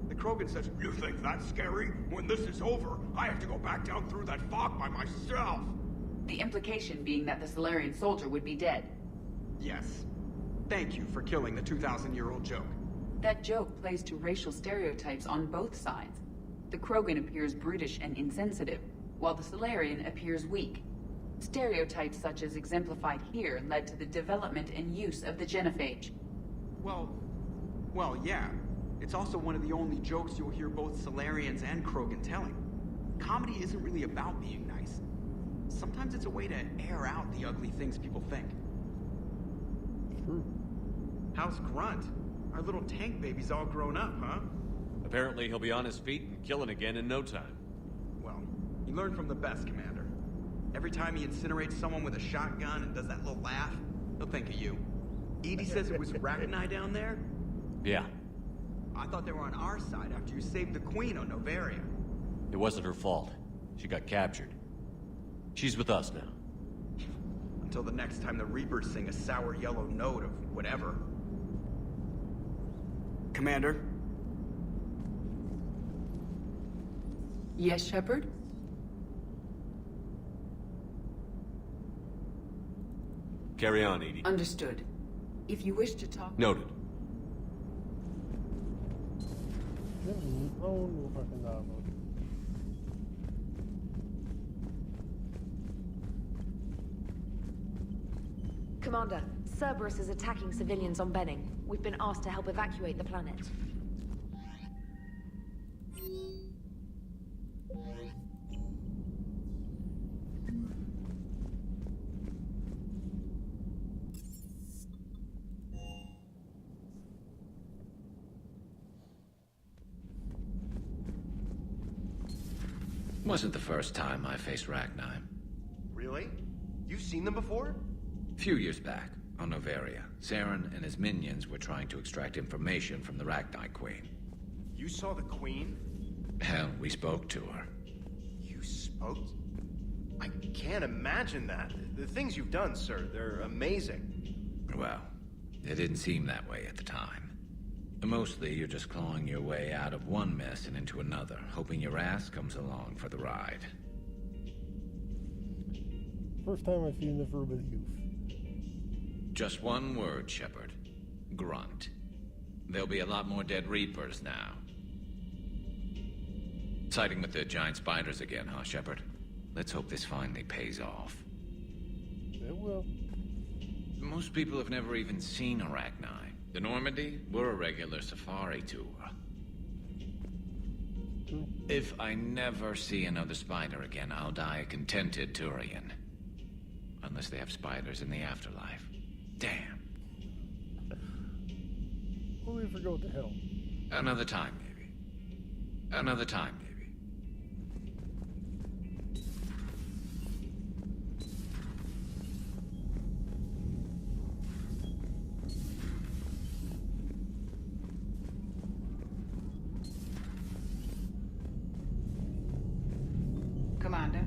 The Krogan says, "You think that's scary? When this is over, I have to go back down through that fog by myself." The implication being that the Salarian soldier would be dead. Yes. Thank you for killing the 2,000-year-old joke. That joke plays to racial stereotypes on both sides. The Krogan appears brutish and insensitive, while the Salarian appears weak. Stereotypes such as exemplified here led to the development and use of the genophage. Well, yeah. It's also one of the only jokes you'll hear both Salarians and Krogan telling. Comedy isn't really about being nice. Sometimes it's a way to air out the ugly things people think. True. How's Grunt? Our little tank baby's all grown up, huh? Apparently he'll be on his feet and killing again in no time. Well, he learned from the best, Commander. Every time he incinerates someone with a shotgun and does that little laugh, he'll think of you. Edie says it was Rachni down there? Yeah. I thought they were on our side after you saved the Queen on Noveria. It wasn't her fault. She got captured. She's with us now. Until the next time the Reapers sing a sour yellow note of whatever. Commander? Yes, Shepard? Carry on, Edie. Understood. If you wish to talk... Noted. Commander, Cerberus is attacking civilians on Benning. We've been asked to help evacuate the planet. Wasn't the first time I faced Rachni. Really? You've seen them before? A few years back, on Noveria, Saren and his minions were trying to extract information from the Rachni Queen. You saw the Queen? Hell, we spoke to her. You spoke? I can't imagine that. The things you've done, sir, they're amazing. Well, it didn't seem that way at the time. Mostly, you're just clawing your way out of one mess and into another, hoping your ass comes along for the ride. First time I've seen the verb of the youth. Just one word, Shepard. Grunt. There'll be a lot more dead Reapers now. Siding with the giant spiders again, huh, Shepard? Let's hope this finally pays off. It will. Most people have never even seen Rachni. The Normandy, we're a regular safari tour. True. If I never see another spider again, I'll die a contented Turian. Unless they have spiders in the afterlife. Damn. Only forgot what the hell. Another time, maybe. Another time, maybe. Commander?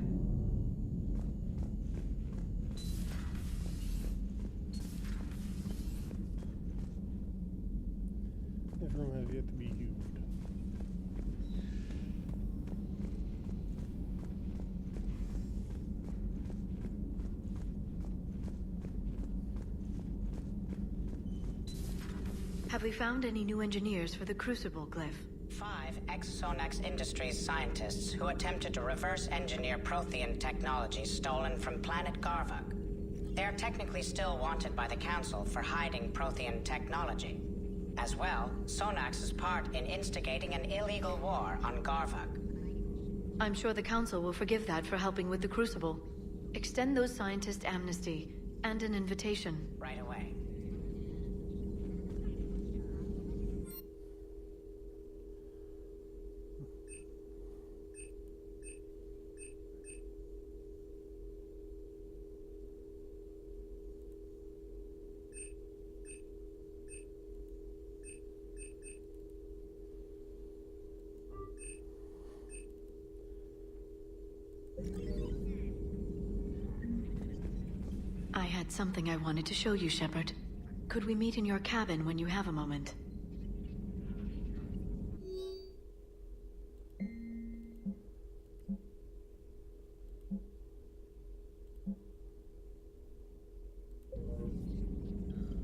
This room has yet to be used. Have we found any new engineers for the Crucible glyph? 5 ex-Sonax Industries scientists who attempted to reverse engineer Prothean technology stolen from planet Garvuk. They are technically still wanted by the Council for hiding Prothean technology. As well, Sonax's part in instigating an illegal war on Garvuk. I'm sure the Council will forgive that for helping with the Crucible. Extend those scientists amnesty and an invitation. Right away. I had something I wanted to show you, Shepard. Could we meet in your cabin when you have a moment?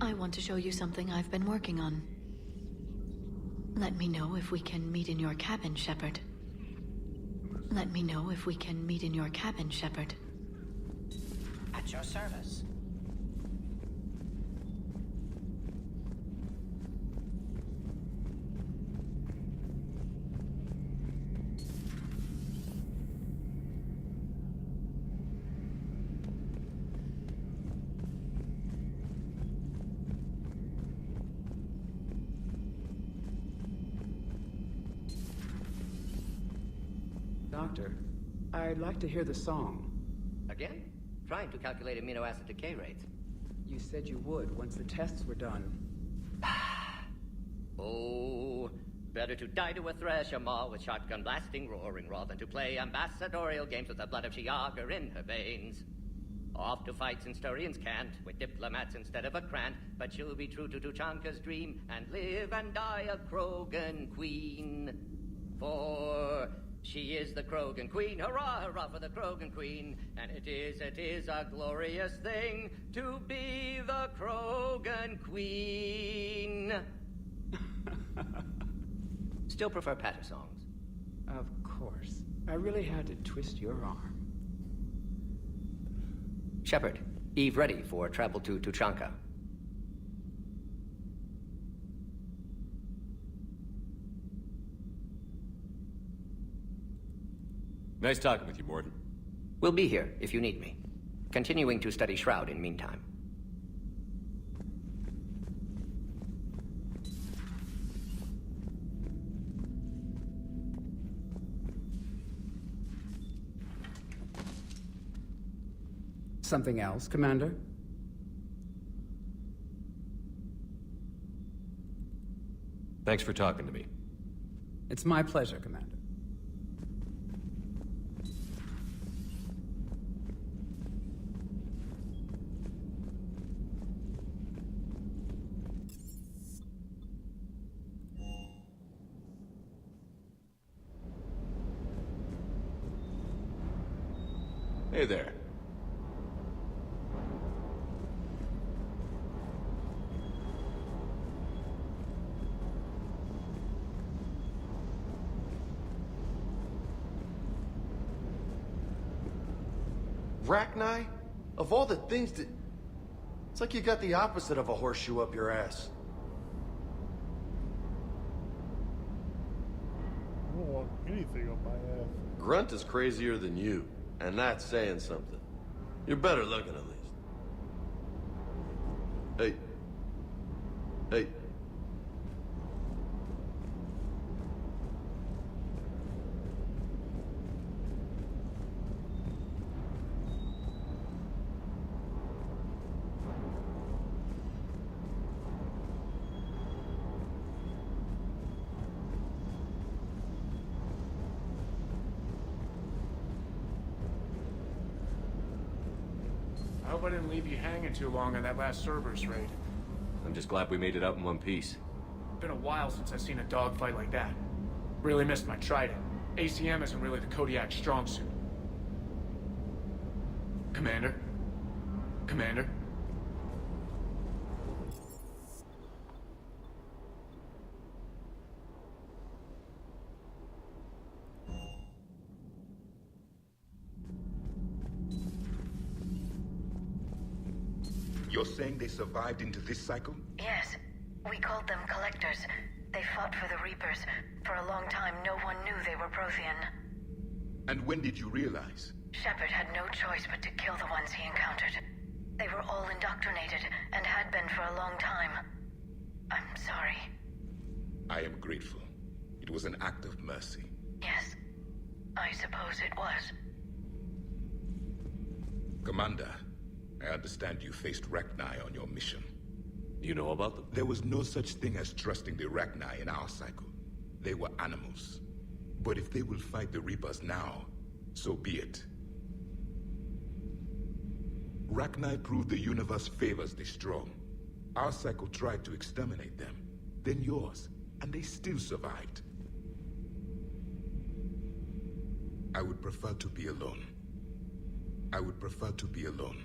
I want to show you something I've been working on. Let me know if we can meet in your cabin, Shepard. Let me know if we can meet in your cabin, Shepard. At your service. Doctor, I'd like to hear the song. Again? Trying to calculate amino acid decay rates. You said you would once the tests were done. Oh, better to die to a thresher maw with shotgun blasting roaring raw than to play ambassadorial games with the blood of Shiagar in her veins. Off to fights in Sturian's cant, with diplomats instead of a Krant, but she'll be true to Tuchanka's dream, and live and die a Krogan queen. For she is the Krogan queen, hurrah, hurrah for the Krogan queen, and it is a glorious thing to be the Krogan queen. Still prefer patter songs? Of course. I really had to twist your arm. Shepard, Eve ready for travel to Tuchanka. Nice talking with you, Mordin. We'll be here if you need me. Continuing to study Shroud in meantime. Something else, Commander? Thanks for talking to me. It's my pleasure, Commander. Hey there. Rachni? Of all the things that... It's like you got the opposite of a horseshoe up your ass. I don't want anything up my ass. Grunt is crazier than you, and that's saying something. You're better looking, at least. Hey. I hope I didn't leave you hanging too long on that last Cerberus raid. I'm just glad we made it out in one piece. Been a while since I've seen a dogfight like that. Really missed my trident. ACM isn't really the Kodiak strong suit. Commander? Commander? You're saying they survived into this cycle? Yes. We called them Collectors. They fought for the Reapers. For a long time, no one knew they were Prothean. And when did you realize? Shepard had no choice but to kill the ones he encountered. They were all indoctrinated, and had been for a long time. I'm sorry. I am grateful. It was an act of mercy. Yes. I suppose it was. Commander, I understand you faced Rachni on your mission. You know about them? There was no such thing as trusting the Rachni in our cycle. They were animals. But if they will fight the Reapers now, so be it. Rachni proved the universe favors the strong. Our cycle tried to exterminate them, then yours, and they still survived. I would prefer to be alone. I would prefer to be alone.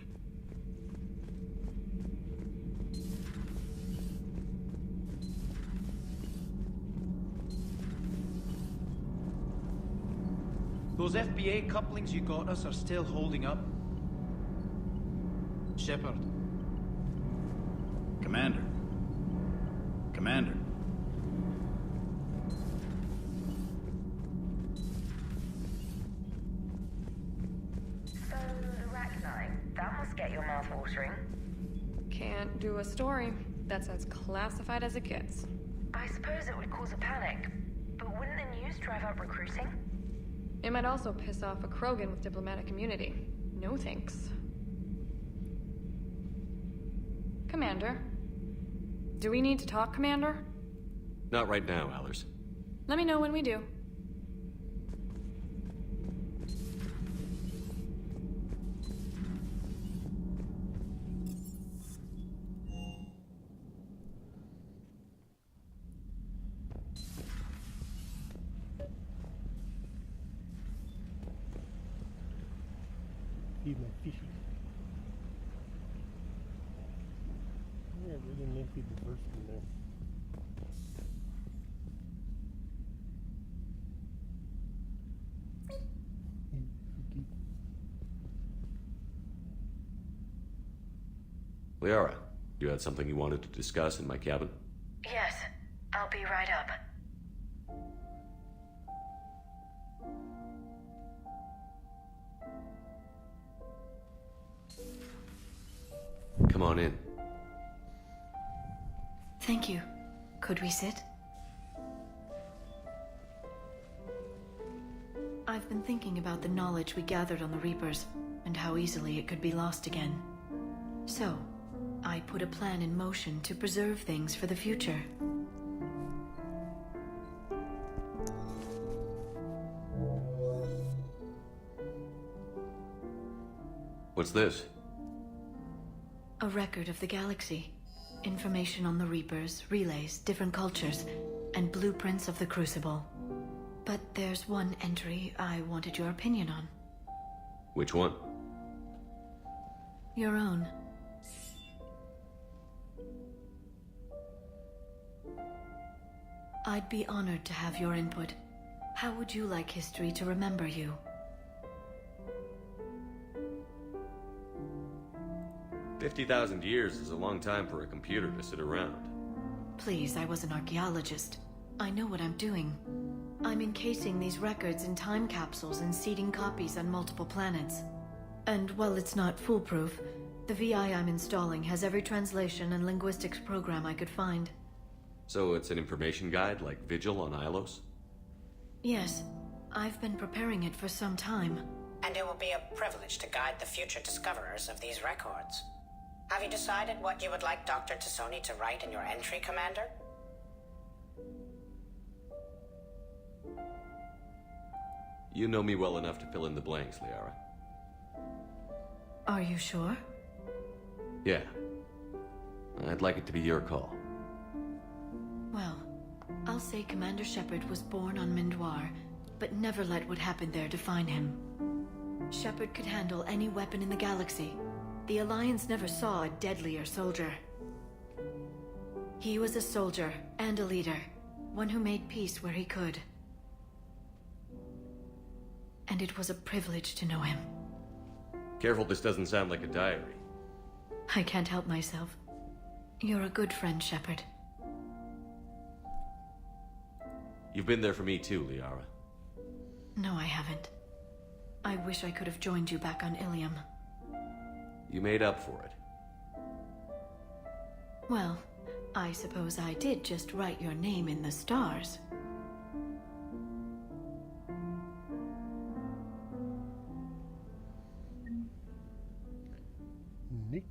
Those FBA couplings you got us are still holding up? Shepard. Commander. Commander. So, Rachni, that must get your mouth watering. Can't do a story. That's as classified as it gets. I suppose it would cause a panic, but wouldn't the news drive up recruiting? It might also piss off a Krogan with diplomatic immunity. No thanks. Commander? Do we need to talk, Commander? Not right now, Allers. Let me know when we do. Feed my fishies. Yeah, they didn't make people first in there. Liara, you had something you wanted to discuss in my cabin? Yes, I'll be right up. Come on in. Thank you. Could we sit? I've been thinking about the knowledge we gathered on the Reapers, and how easily it could be lost again. So, I put a plan in motion to preserve things for the future. What's this? A record of the galaxy. Information on the Reapers, relays, different cultures, and blueprints of the Crucible. But there's one entry I wanted your opinion on. Which one? Your own. I'd be honored to have your input. How would you like history to remember you? 50,000 years is a long time for a computer to sit around. Please, I was an archaeologist. I know what I'm doing. I'm encasing these records in time capsules and seeding copies on multiple planets. And while it's not foolproof, the VI I'm installing has every translation and linguistics program I could find. So it's an information guide like Vigil on Ilos? Yes, I've been preparing it for some time. And it will be a privilege to guide the future discoverers of these records. Have you decided what you would like Dr. T'Soni to write in your entry, Commander? You know me well enough to fill in the blanks, Liara. Are you sure? Yeah. I'd like it to be your call. Well, I'll say Commander Shepard was born on Mindoir, but never let what happened there define him. Shepard could handle any weapon in the galaxy. The Alliance never saw a deadlier soldier. He was a soldier and a leader, one who made peace where he could. And it was a privilege to know him. Careful, this doesn't sound like a diary. I can't help myself. You're a good friend, Shepard. You've been there for me too, Liara. No, I haven't. I wish I could have joined you back on Ilium. You made up for it. Well, I suppose I did just write your name in the stars. Neat.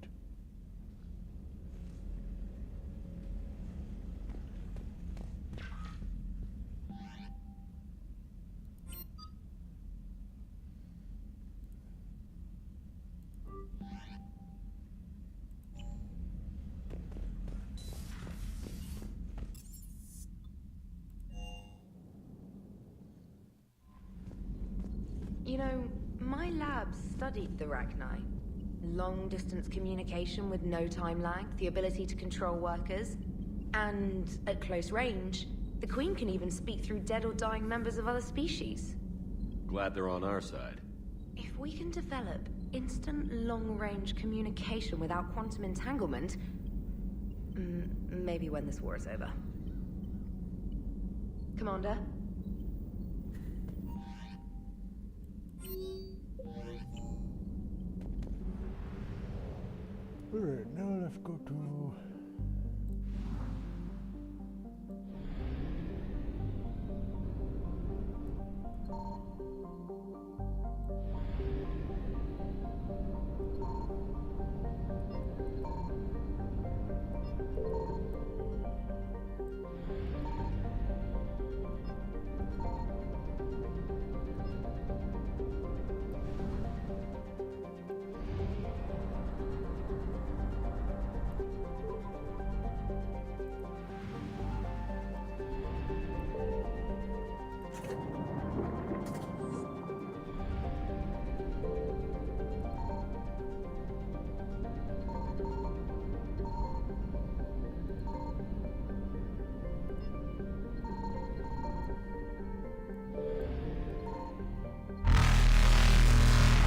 You know, my lab studied the Rachni. Long-distance communication with no time lag, the ability to control workers, and at close range, the Queen can even speak through dead or dying members of other species. Glad they're on our side. If we can develop instant long-range communication without quantum entanglement, maybe when this war is over. Commander? Alright, now let's go to...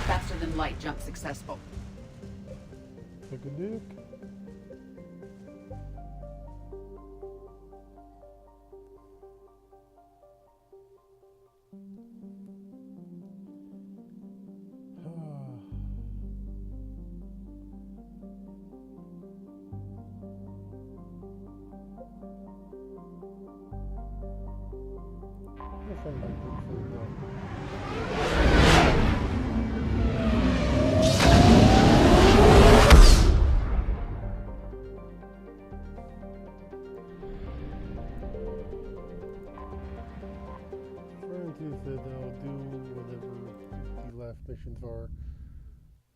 Faster than light jump successful. Take a dick. Said they'll do whatever the last missions are.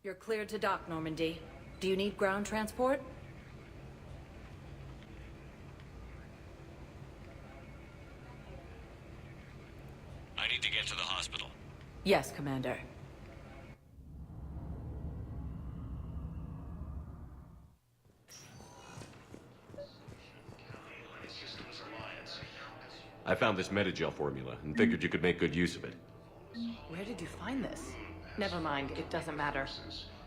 You're cleared to dock, Normandy. Do you need ground transport? I need to get to the hospital. Yes, Commander. I found this Medigel formula and figured you could make good use of it. Where did you find this? Never mind, it doesn't matter.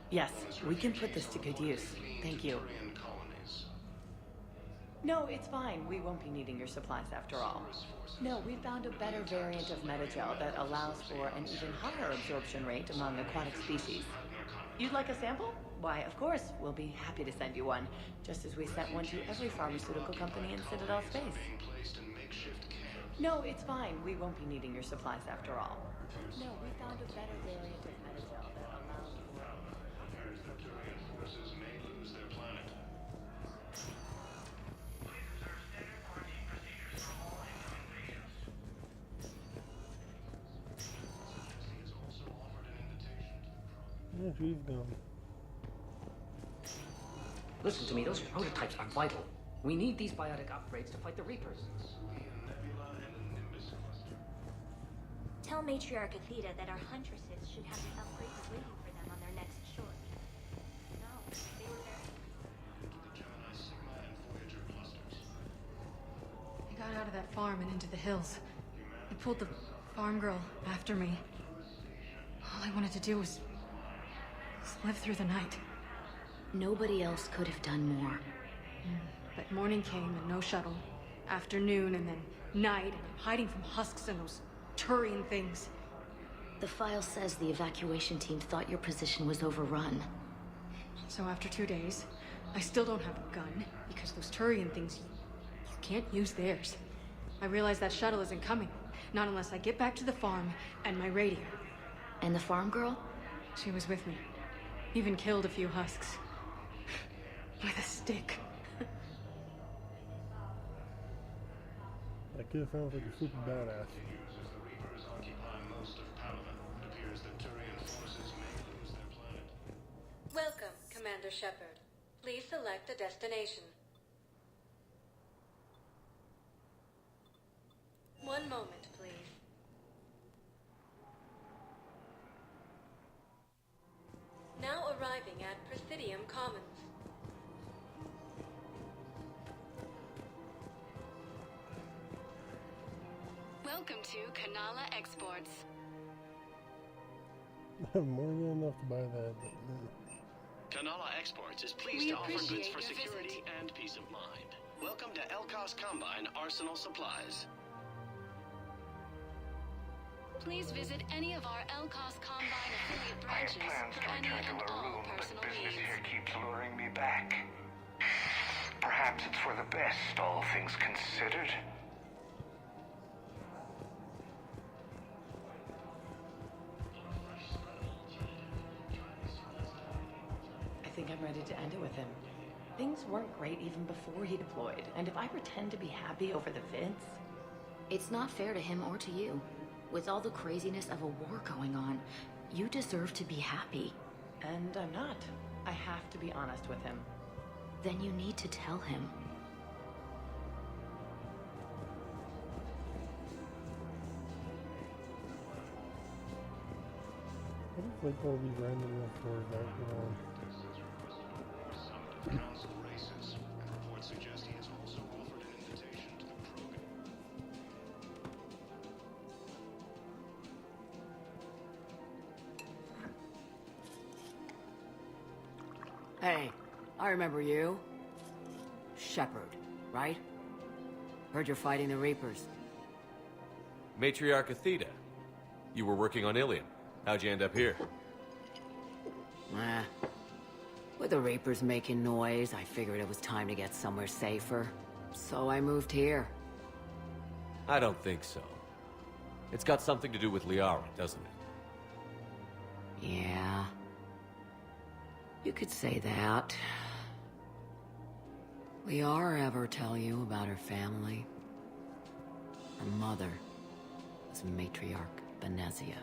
Yes, we can put this to good use. Thank you. No, it's fine. We won't be needing your supplies after all. No, we found a better variant of Medigel that allows for an even higher absorption rate among aquatic species. You'd like a sample? Why, of course, we'll be happy to send you one, just as we sent one to every pharmaceutical company in Citadel space. No, it's fine. We won't be needing your supplies after all. No, we found a better variant of Medigel that allows Yeah, she's gone. Listen to me, those prototypes are vital. We need these biotic upgrades to fight the Reapers. Tell Matriarch Athena that our huntresses should have the upgrades waiting for them on their next shore. No, they were very... I got out of that farm and into the hills. I pulled the farm girl after me. All I wanted to do was live through the night. Nobody else could have done more. But morning came and no shuttle. Afternoon and then night, and I'm hiding from husks and those Turian things. The file says the evacuation team thought your position was overrun. So after 2 days, I still don't have a gun, because those Turian things, you can't use theirs. I realize that shuttle isn't coming, not unless I get back to the farm and my radio. And the farm girl? She was with me. Even killed a few husks. With a stick. That kid sounds like a super badass. Welcome, Commander Shepard. Please select a destination. One moment, please. Welcome to Kanala Exports. More than enough to buy that. Kanala Exports is pleased to offer goods for security and peace of mind. Welcome to Elkos Combine Arsenal Supplies. Please visit any of our Elkos Combine affiliate branches for any and all personal needs. Here keeps luring me back. Perhaps it's for the best, all things considered. I think I'm ready to end it with him. Things weren't great even before he deployed, and if I pretend to be happy over the vids... It's not fair to him or to you. With all the craziness of a war going on, you deserve to be happy. And I'm not. I have to be honest with him. Then you need to tell him. What if like all these random enough doors that go on? Council races, and reports suggest he has also offered an invitation to the Krogan. Hey, I remember you. Shepard, right? Heard you're fighting the Reapers. Matriarch Athena. You were working on Ilium. How'd you end up here? With the Reapers making noise, I figured it was time to get somewhere safer. So I moved here. I don't think so. It's got something to do with Liara, doesn't it? Yeah. You could say that. Liara ever tell you about her family? Her mother was Matriarch Benezia.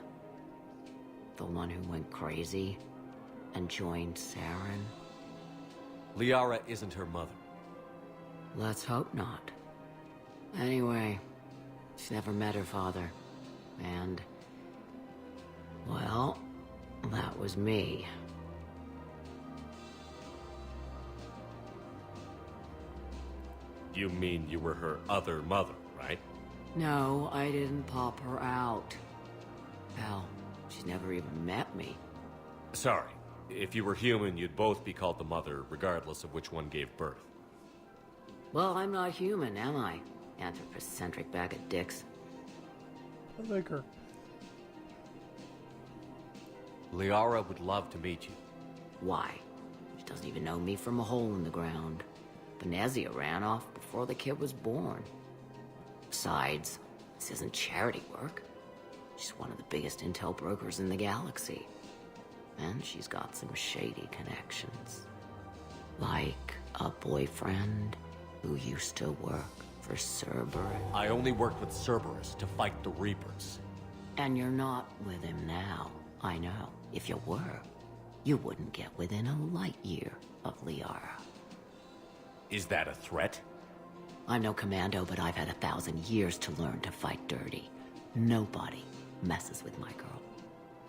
The one who went crazy and joined Saren. Liara isn't her mother. Let's hope not. Anyway, she never met her father. And... well, that was me. You mean you were her other mother, right? No, I didn't pop her out. Hell, she's never even met me. Sorry. If you were human, you'd both be called the mother, regardless of which one gave birth. Well, I'm not human, am I? Anthropocentric bag of dicks. I like her. Liara would love to meet you. Why? She doesn't even know me from a hole in the ground. Benezia ran off before the kid was born. Besides, this isn't charity work. She's one of the biggest intel brokers in the galaxy. And she's got some shady connections. Like a boyfriend who used to work for Cerberus. I only worked with Cerberus to fight the Reapers. And you're not with him now. I know. If you were, you wouldn't get within a light year of Liara. Is that a threat? I'm no commando, but I've had 1,000 years to learn to fight dirty. Nobody messes with my girl.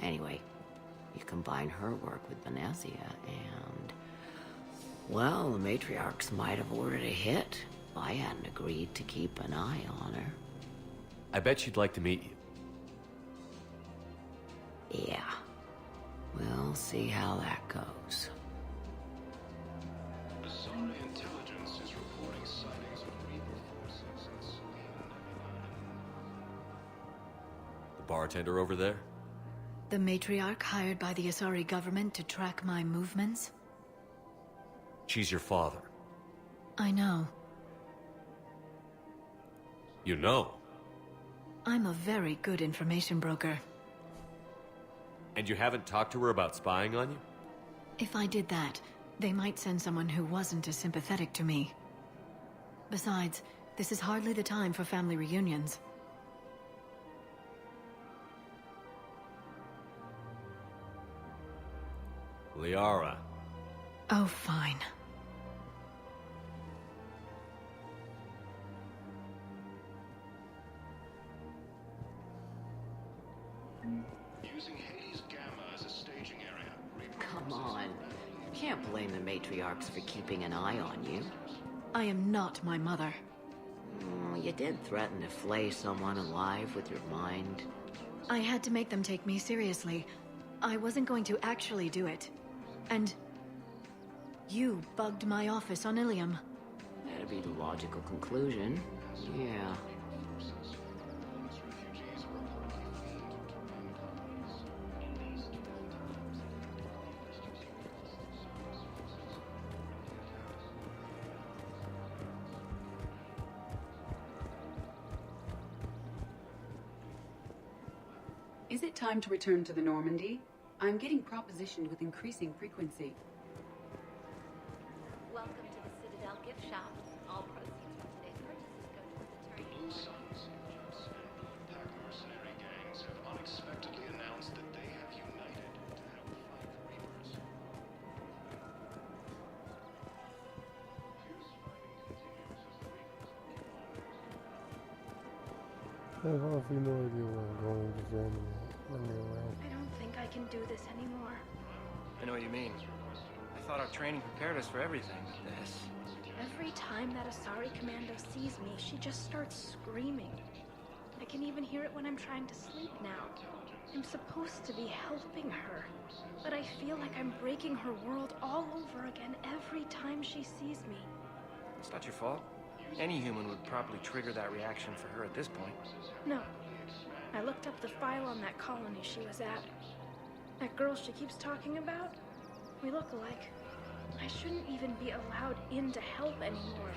Anyway, you combine her work with Benezia and... well, the Matriarchs might have ordered a hit if I hadn't agreed to keep an eye on her. I bet she'd like to meet you. Yeah. We'll see how that goes. Asari intelligence is reporting sightings of Reaper forces in Selene. The bartender over there? The matriarch hired by the Asari government to track my movements? She's your father. I know. You know? I'm a very good information broker. And you haven't talked to her about spying on you? If I did that, they might send someone who wasn't as sympathetic to me. Besides, this is hardly the time for family reunions. Liara. Oh, fine. Using Hades Gamma as a staging area. Come on. You can't blame the Matriarchs for keeping an eye on you. I am not my mother. You did threaten to flay someone alive with your mind. I had to make them take me seriously. I wasn't going to actually do it. And you bugged my office on Ilium. That'd be the logical conclusion. Yeah. Is it time to return to the Normandy? I'm getting propositioned with increasing frequency. Welcome to the Citadel gift shop. All proceeds from today's purchases go towards the The Blue Suns, and Bloodpack mercenary gangs have unexpectedly announced that they have united to help fight the Reapers. I have honestly no idea where I'm going, just running around. I don't think I can do this anymore. I know what you mean. I thought our training prepared us for everything. This. Every time that Asari Commando sees me, she just starts screaming. I can even hear it when I'm trying to sleep now. I'm supposed to be helping her, but I feel like I'm breaking her world all over again every time she sees me. It's not your fault. Any human would probably trigger that reaction for her at this point. No. I looked up the file on that colony she was at. That girl she keeps talking about? We look alike. I shouldn't even be allowed in to help anymore.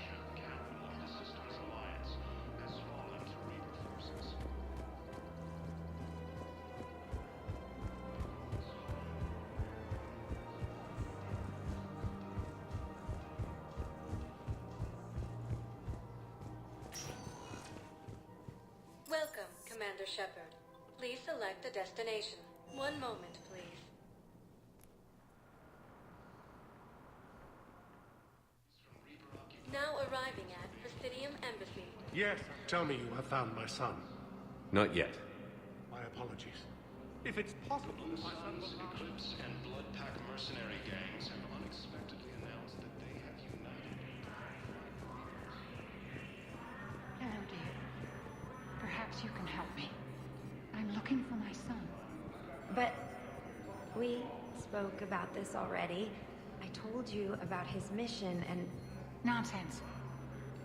Welcome, Commander Shepard. Please select a destination. One moment, please. Now arriving at Presidium Embassy. Yes, tell me you have found my son. Not yet. My apologies. If it's possible, my son will Eclipse and Bloodpack mercenary gangs have unexpectedly announced that they have united. Hello, dear. Perhaps you can help me. I'm looking for my son. But we spoke about this already. I told you about his mission and... Nonsense.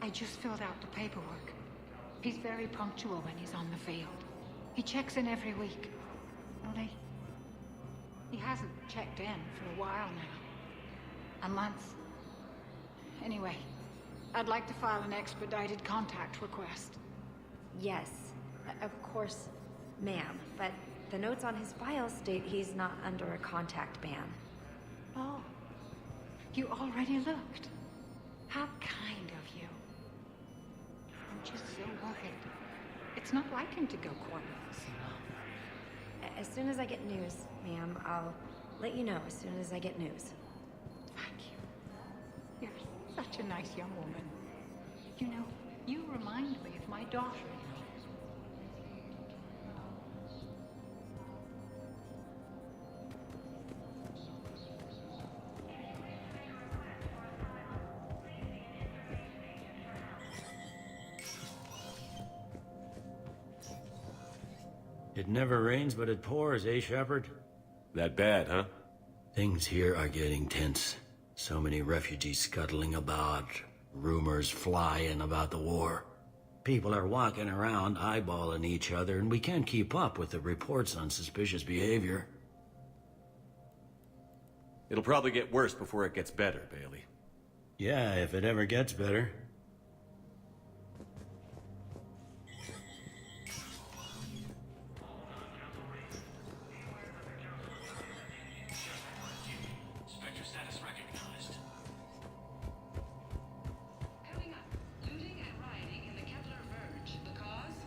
I just filled out the paperwork. He's very punctual when he's on the field. He checks in every week. Only, he hasn't checked in for a while now. A month. Anyway, I'd like to file an expedited contact request. Yes, of course, ma'am. But the notes on his file state he's not under a contact ban. Oh, you already looked. How kind of you. I'm just so worried. It's not like him to go quiet. As soon as I get news, ma'am, I'll let you know as soon as I get news. Thank you. You're such a nice young woman. You know, you remind me of my daughter. It never rains, but it pours, eh, Shepard? That bad, huh? Things here are getting tense. So many refugees scuttling about, rumors flying about the war. People are walking around eyeballing each other, and we can't keep up with the reports on suspicious behavior. It'll probably get worse before it gets better, Bailey. Yeah, if it ever gets better. Spectre status recognized. Coming up, looting and rioting in the Kevlar Verge. The cause?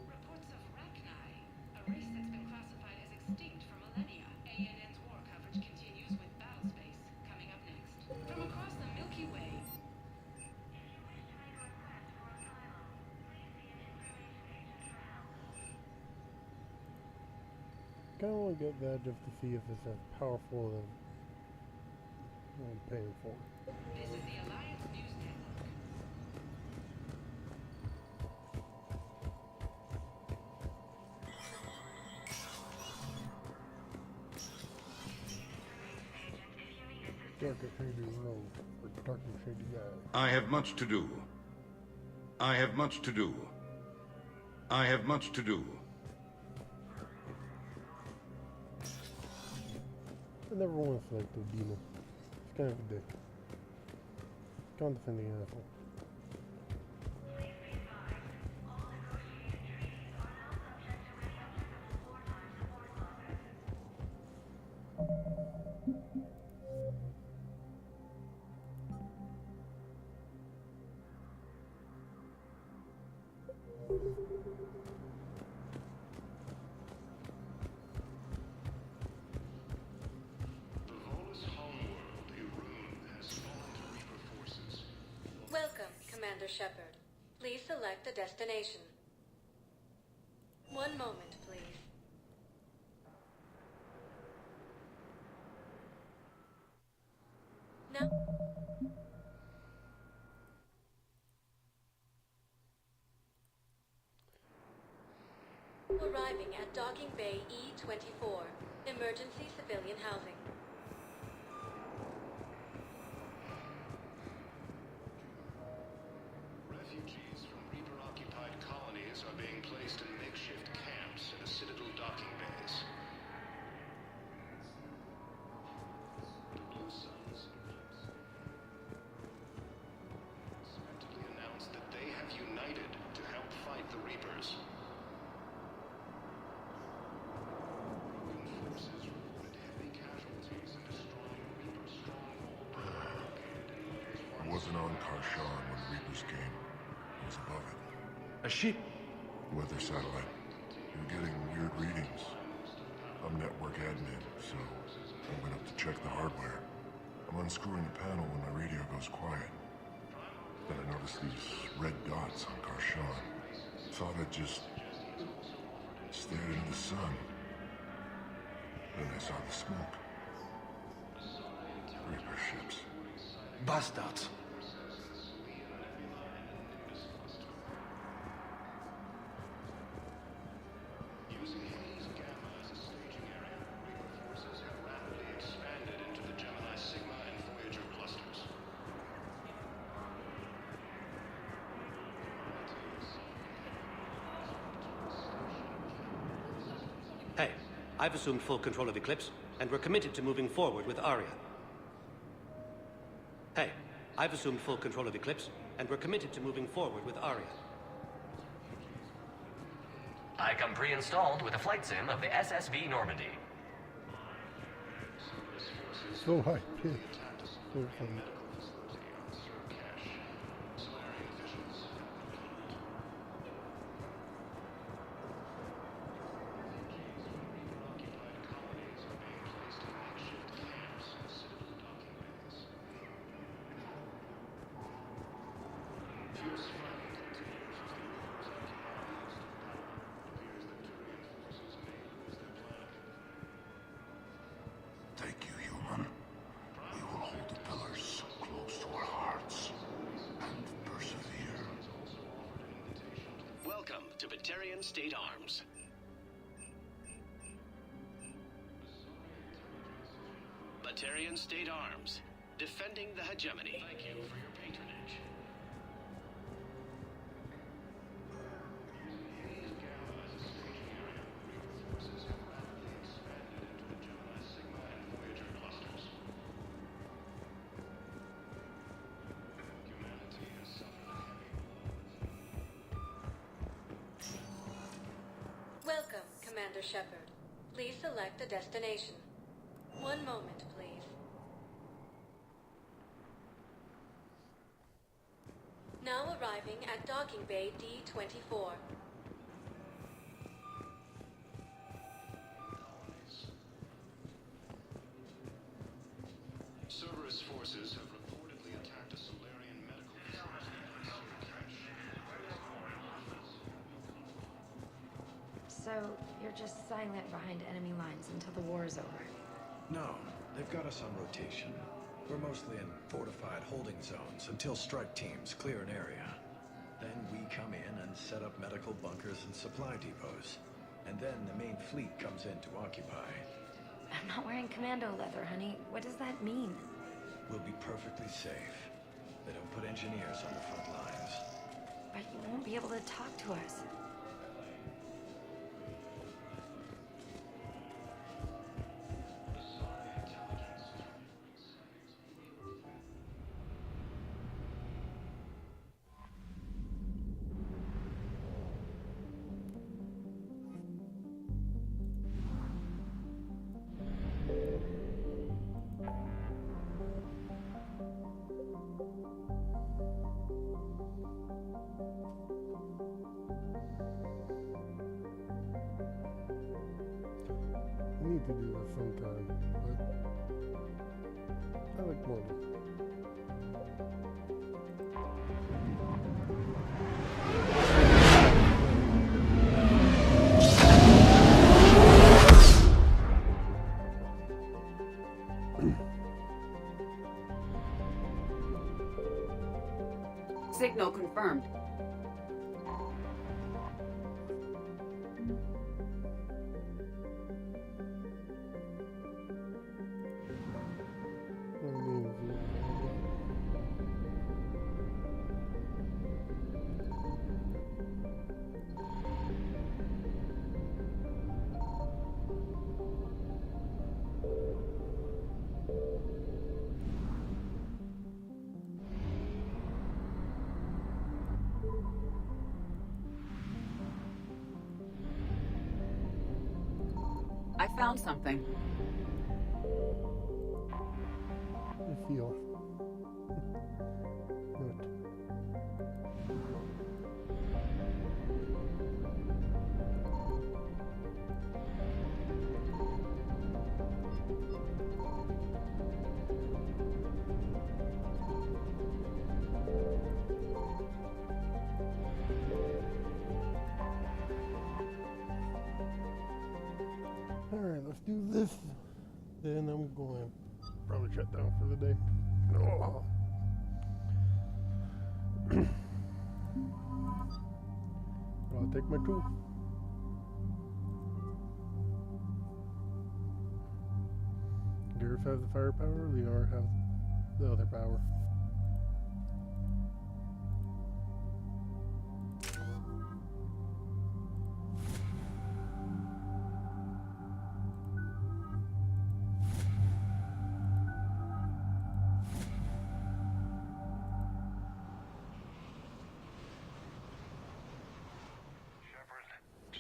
Reports of Rachni, a race that's been classified as extinct for millennia. ANN's war coverage continues with Battlespace coming up next. From across the Milky Way. I kind of want to get that just to see if it's as powerful as I'm paying for. This is the Alliance News Network. darker shady road for dark and shady guys. I have much to do. I have much to do. I have much to do. I never want to fight the demon. It's kind of a dick. Can't defend the asshole. Welcome, Commander Shepard. Please select a destination. One moment, please. Now... Arriving at Docking Bay E-24, emergency civilian housing. Refugees from Reaper-occupied colonies are being placed in makeshift camps in the Citadel docking bays. The Blue Suns unexpectedly announced that they have united to help fight the Reapers. Rogan forces reported heavy casualties in destroying Reaper stronghold. I wasn't on Karshan when the Reapers came. I was above it. A ship? Weather satellite. We were getting weird readings. I'm network admin, so I went up to check the hardware. I'm unscrewing the panel when my radio goes quiet. Then I noticed these red dots on Karshan. Thought I'd just stared into the sun. Then I saw the smoke. Reaper ships. Bastards. Using Haze Gamma as a staging area, Reaper forces have rapidly expanded into the Gemini Sigma and Voyager clusters. Hey, I've assumed full control of Eclipse, and we're committed to moving forward with Aria. Hey, I've assumed full control of Eclipse, and we're committed to moving forward with Aria. I come pre-installed with a flight sim of the SSV Normandy. So high pitched. So funny. Thank you, human. We will hold the pillars close to our hearts and persevere. Welcome to Batarian State Arms. Batarian State Arms, defending the hegemony. Thank you for your patronage. Welcome, Commander Shepard. Please select a destination. One moment, please. Now arriving at Docking Bay D-24. Cerberus forces have reportedly attacked a Solarian medical facility in Surcash. So, you're just silent behind enemy lines until the war is over? No, they've got us on rotation. We're mostly in fortified holding zones until strike teams clear an area. Then we come in and set up medical bunkers and supply depots. And then the main fleet comes in to occupy. I'm not wearing commando leather, honey. What does that mean? we'll be perfectly safe. They don't put engineers on the front lines. But you won't be able to talk to us. I need to do this sometime, but I like more. Signal confirmed. I found something. I feel. Good. Alright, let's do this. Then I'm going to probably shut down for the day. Oh. I'll take my tool. Gareth have the firepower, Leonard have the other power.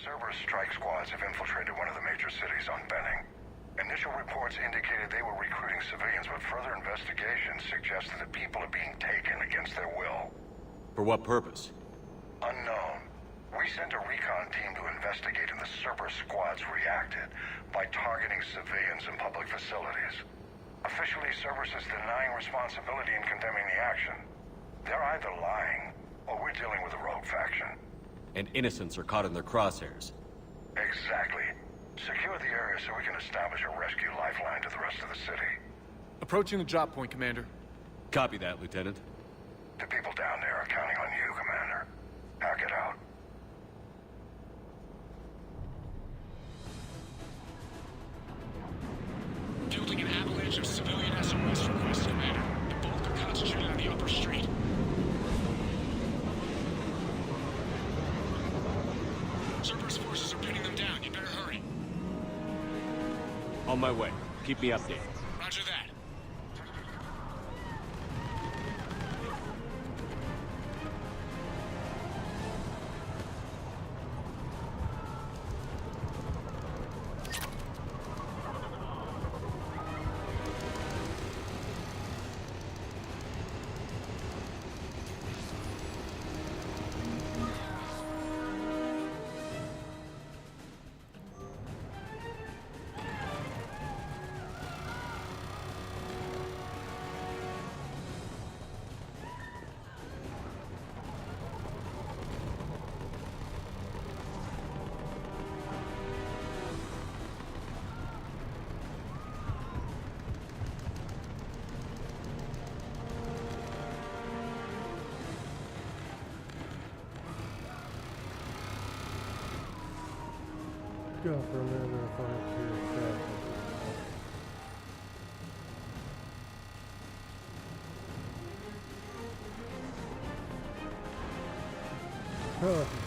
Cerberus strike squads have infiltrated one of the major cities on Benning. Initial reports indicated they were recruiting civilians, but further investigation suggested that people are being taken against their will. For what purpose? Unknown. We sent a recon team to investigate, and the Cerberus squads reacted by targeting civilians in public facilities. Officially, Cerberus is denying responsibility and condemning the action. They're either lying, or we're dealing with a rogue faction. And innocents are caught in their crosshairs. Exactly. Secure the area so we can establish a rescue lifeline to the rest of the city. Approaching the drop point, Commander. Copy that, Lieutenant. The people down there are counting on you, Commander. Hack it out. Fielding an avalanche of civilian SOS requests, Commander. The bulk are concentrated on the upper street. Cerberus forces are pinning them down. You better hurry. On my way. Keep me updated. Roger that. Go for a minute and find your traffic. Huh.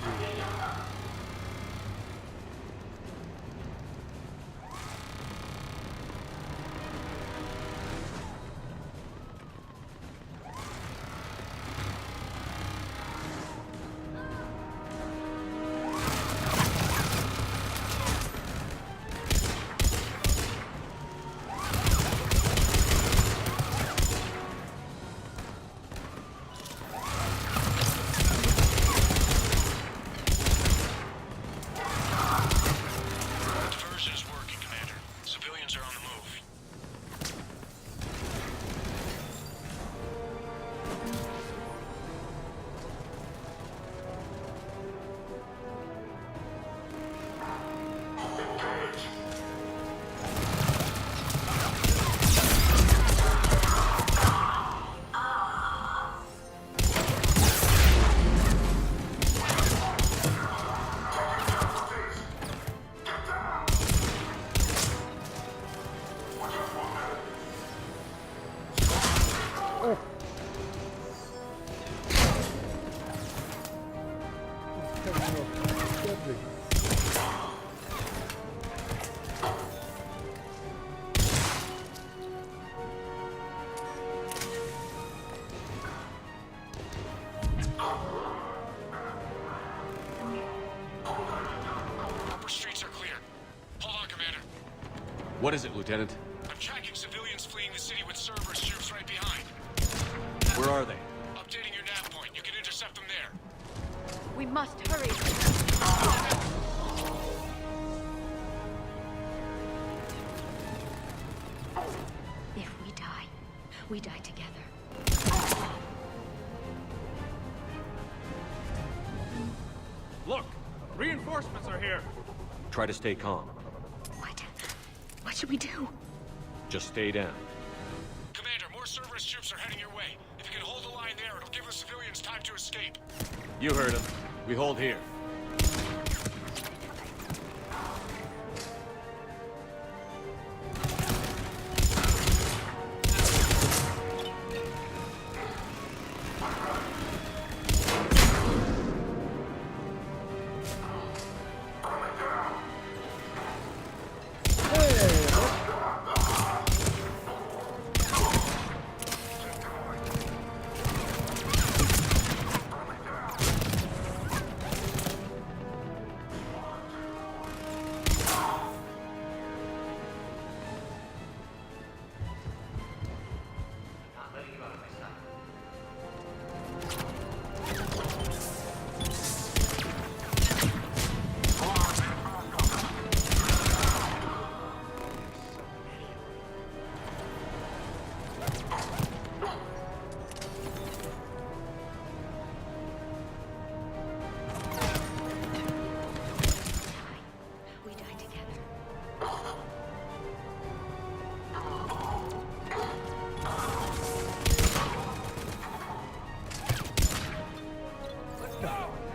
What is it, Lieutenant? I'm tracking civilians fleeing the city with Cerberus troops right behind. Where are they? Updating your nav point. You can intercept them there. We must hurry. If we die together. Look! Reinforcements are here! Try to stay calm. What should we do? Just stay down. Commander, more Cerberus troops are heading your way. If you can hold the line there, it'll give the civilians time to escape. You heard him. We hold here.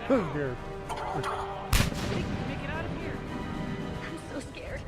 I'm scared. Make it out of here. I'm so scared.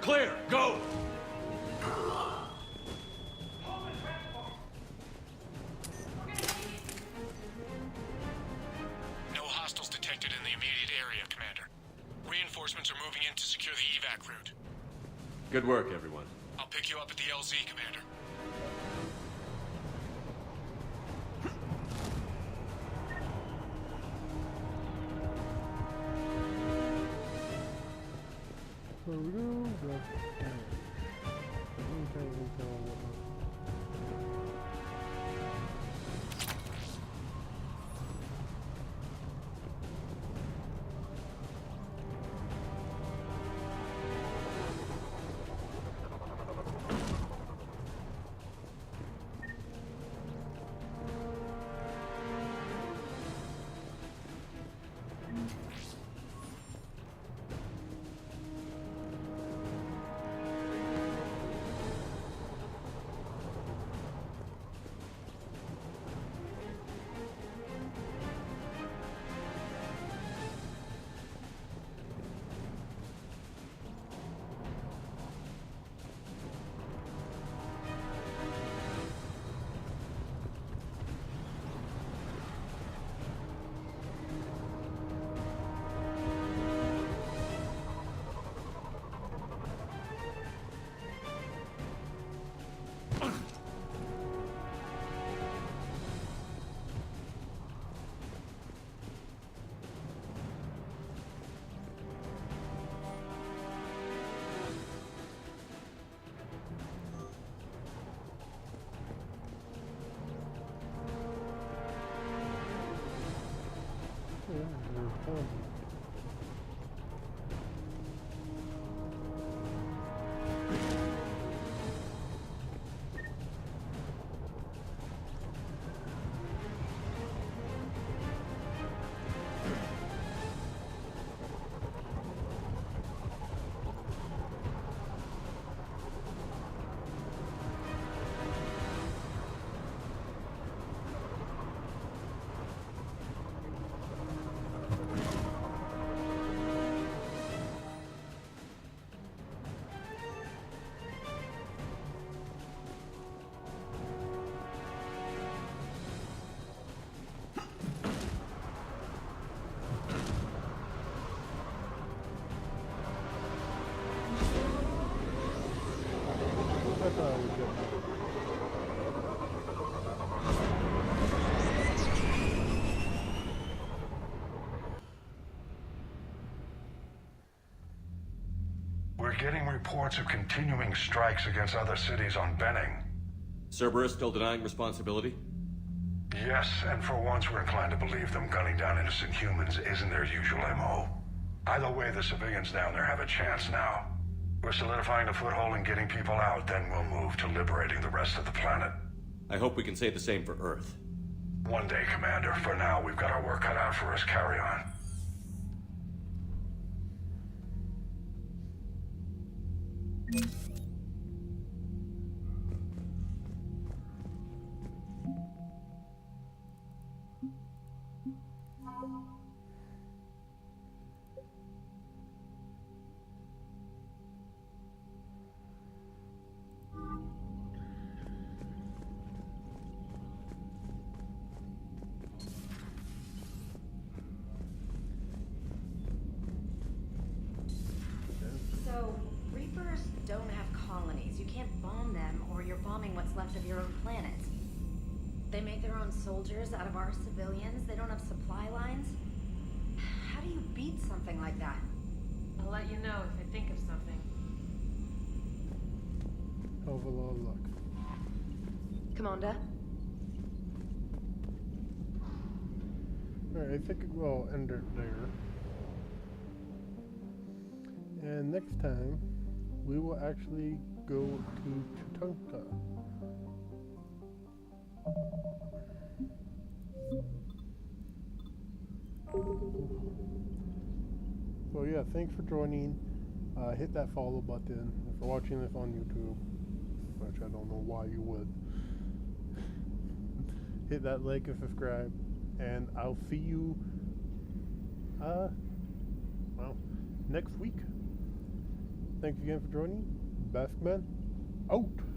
clear. Go! No hostiles detected in the immediate area, Commander. Reinforcements are moving in to secure the evac route. Good work, everyone. I'll pick you up at the LZ, Commander. There we go. We're getting reports of continuing strikes against other cities on Benning. Cerberus still denying responsibility? Yes, and for once we're inclined to believe them gunning down innocent humans isn't their usual MO. Either way, the civilians down there have a chance now. We're solidifying a foothold and getting people out, then we'll move to liberating the rest of the planet. I hope we can say the same for Earth. One day, Commander. For now, we've got our work cut out for us. Carry on. So, Reapers don't have colonies. You can't bomb them, or you're bombing what's left of your own planet. They make their own soldiers out of our civilians. They don't have supply lines. How do you beat something like that? I'll let you know if I think of something. Hell of a lot of luck. Commander? Alright, I think we'll end it there. And next time, we will actually go to Tutanka. So yeah, thanks for joining. Hit that follow button if you're watching this on YouTube, which I don't know why you would. Hit that like and subscribe, and I'll see you well, next week. Thanks again for joining. Baskman out.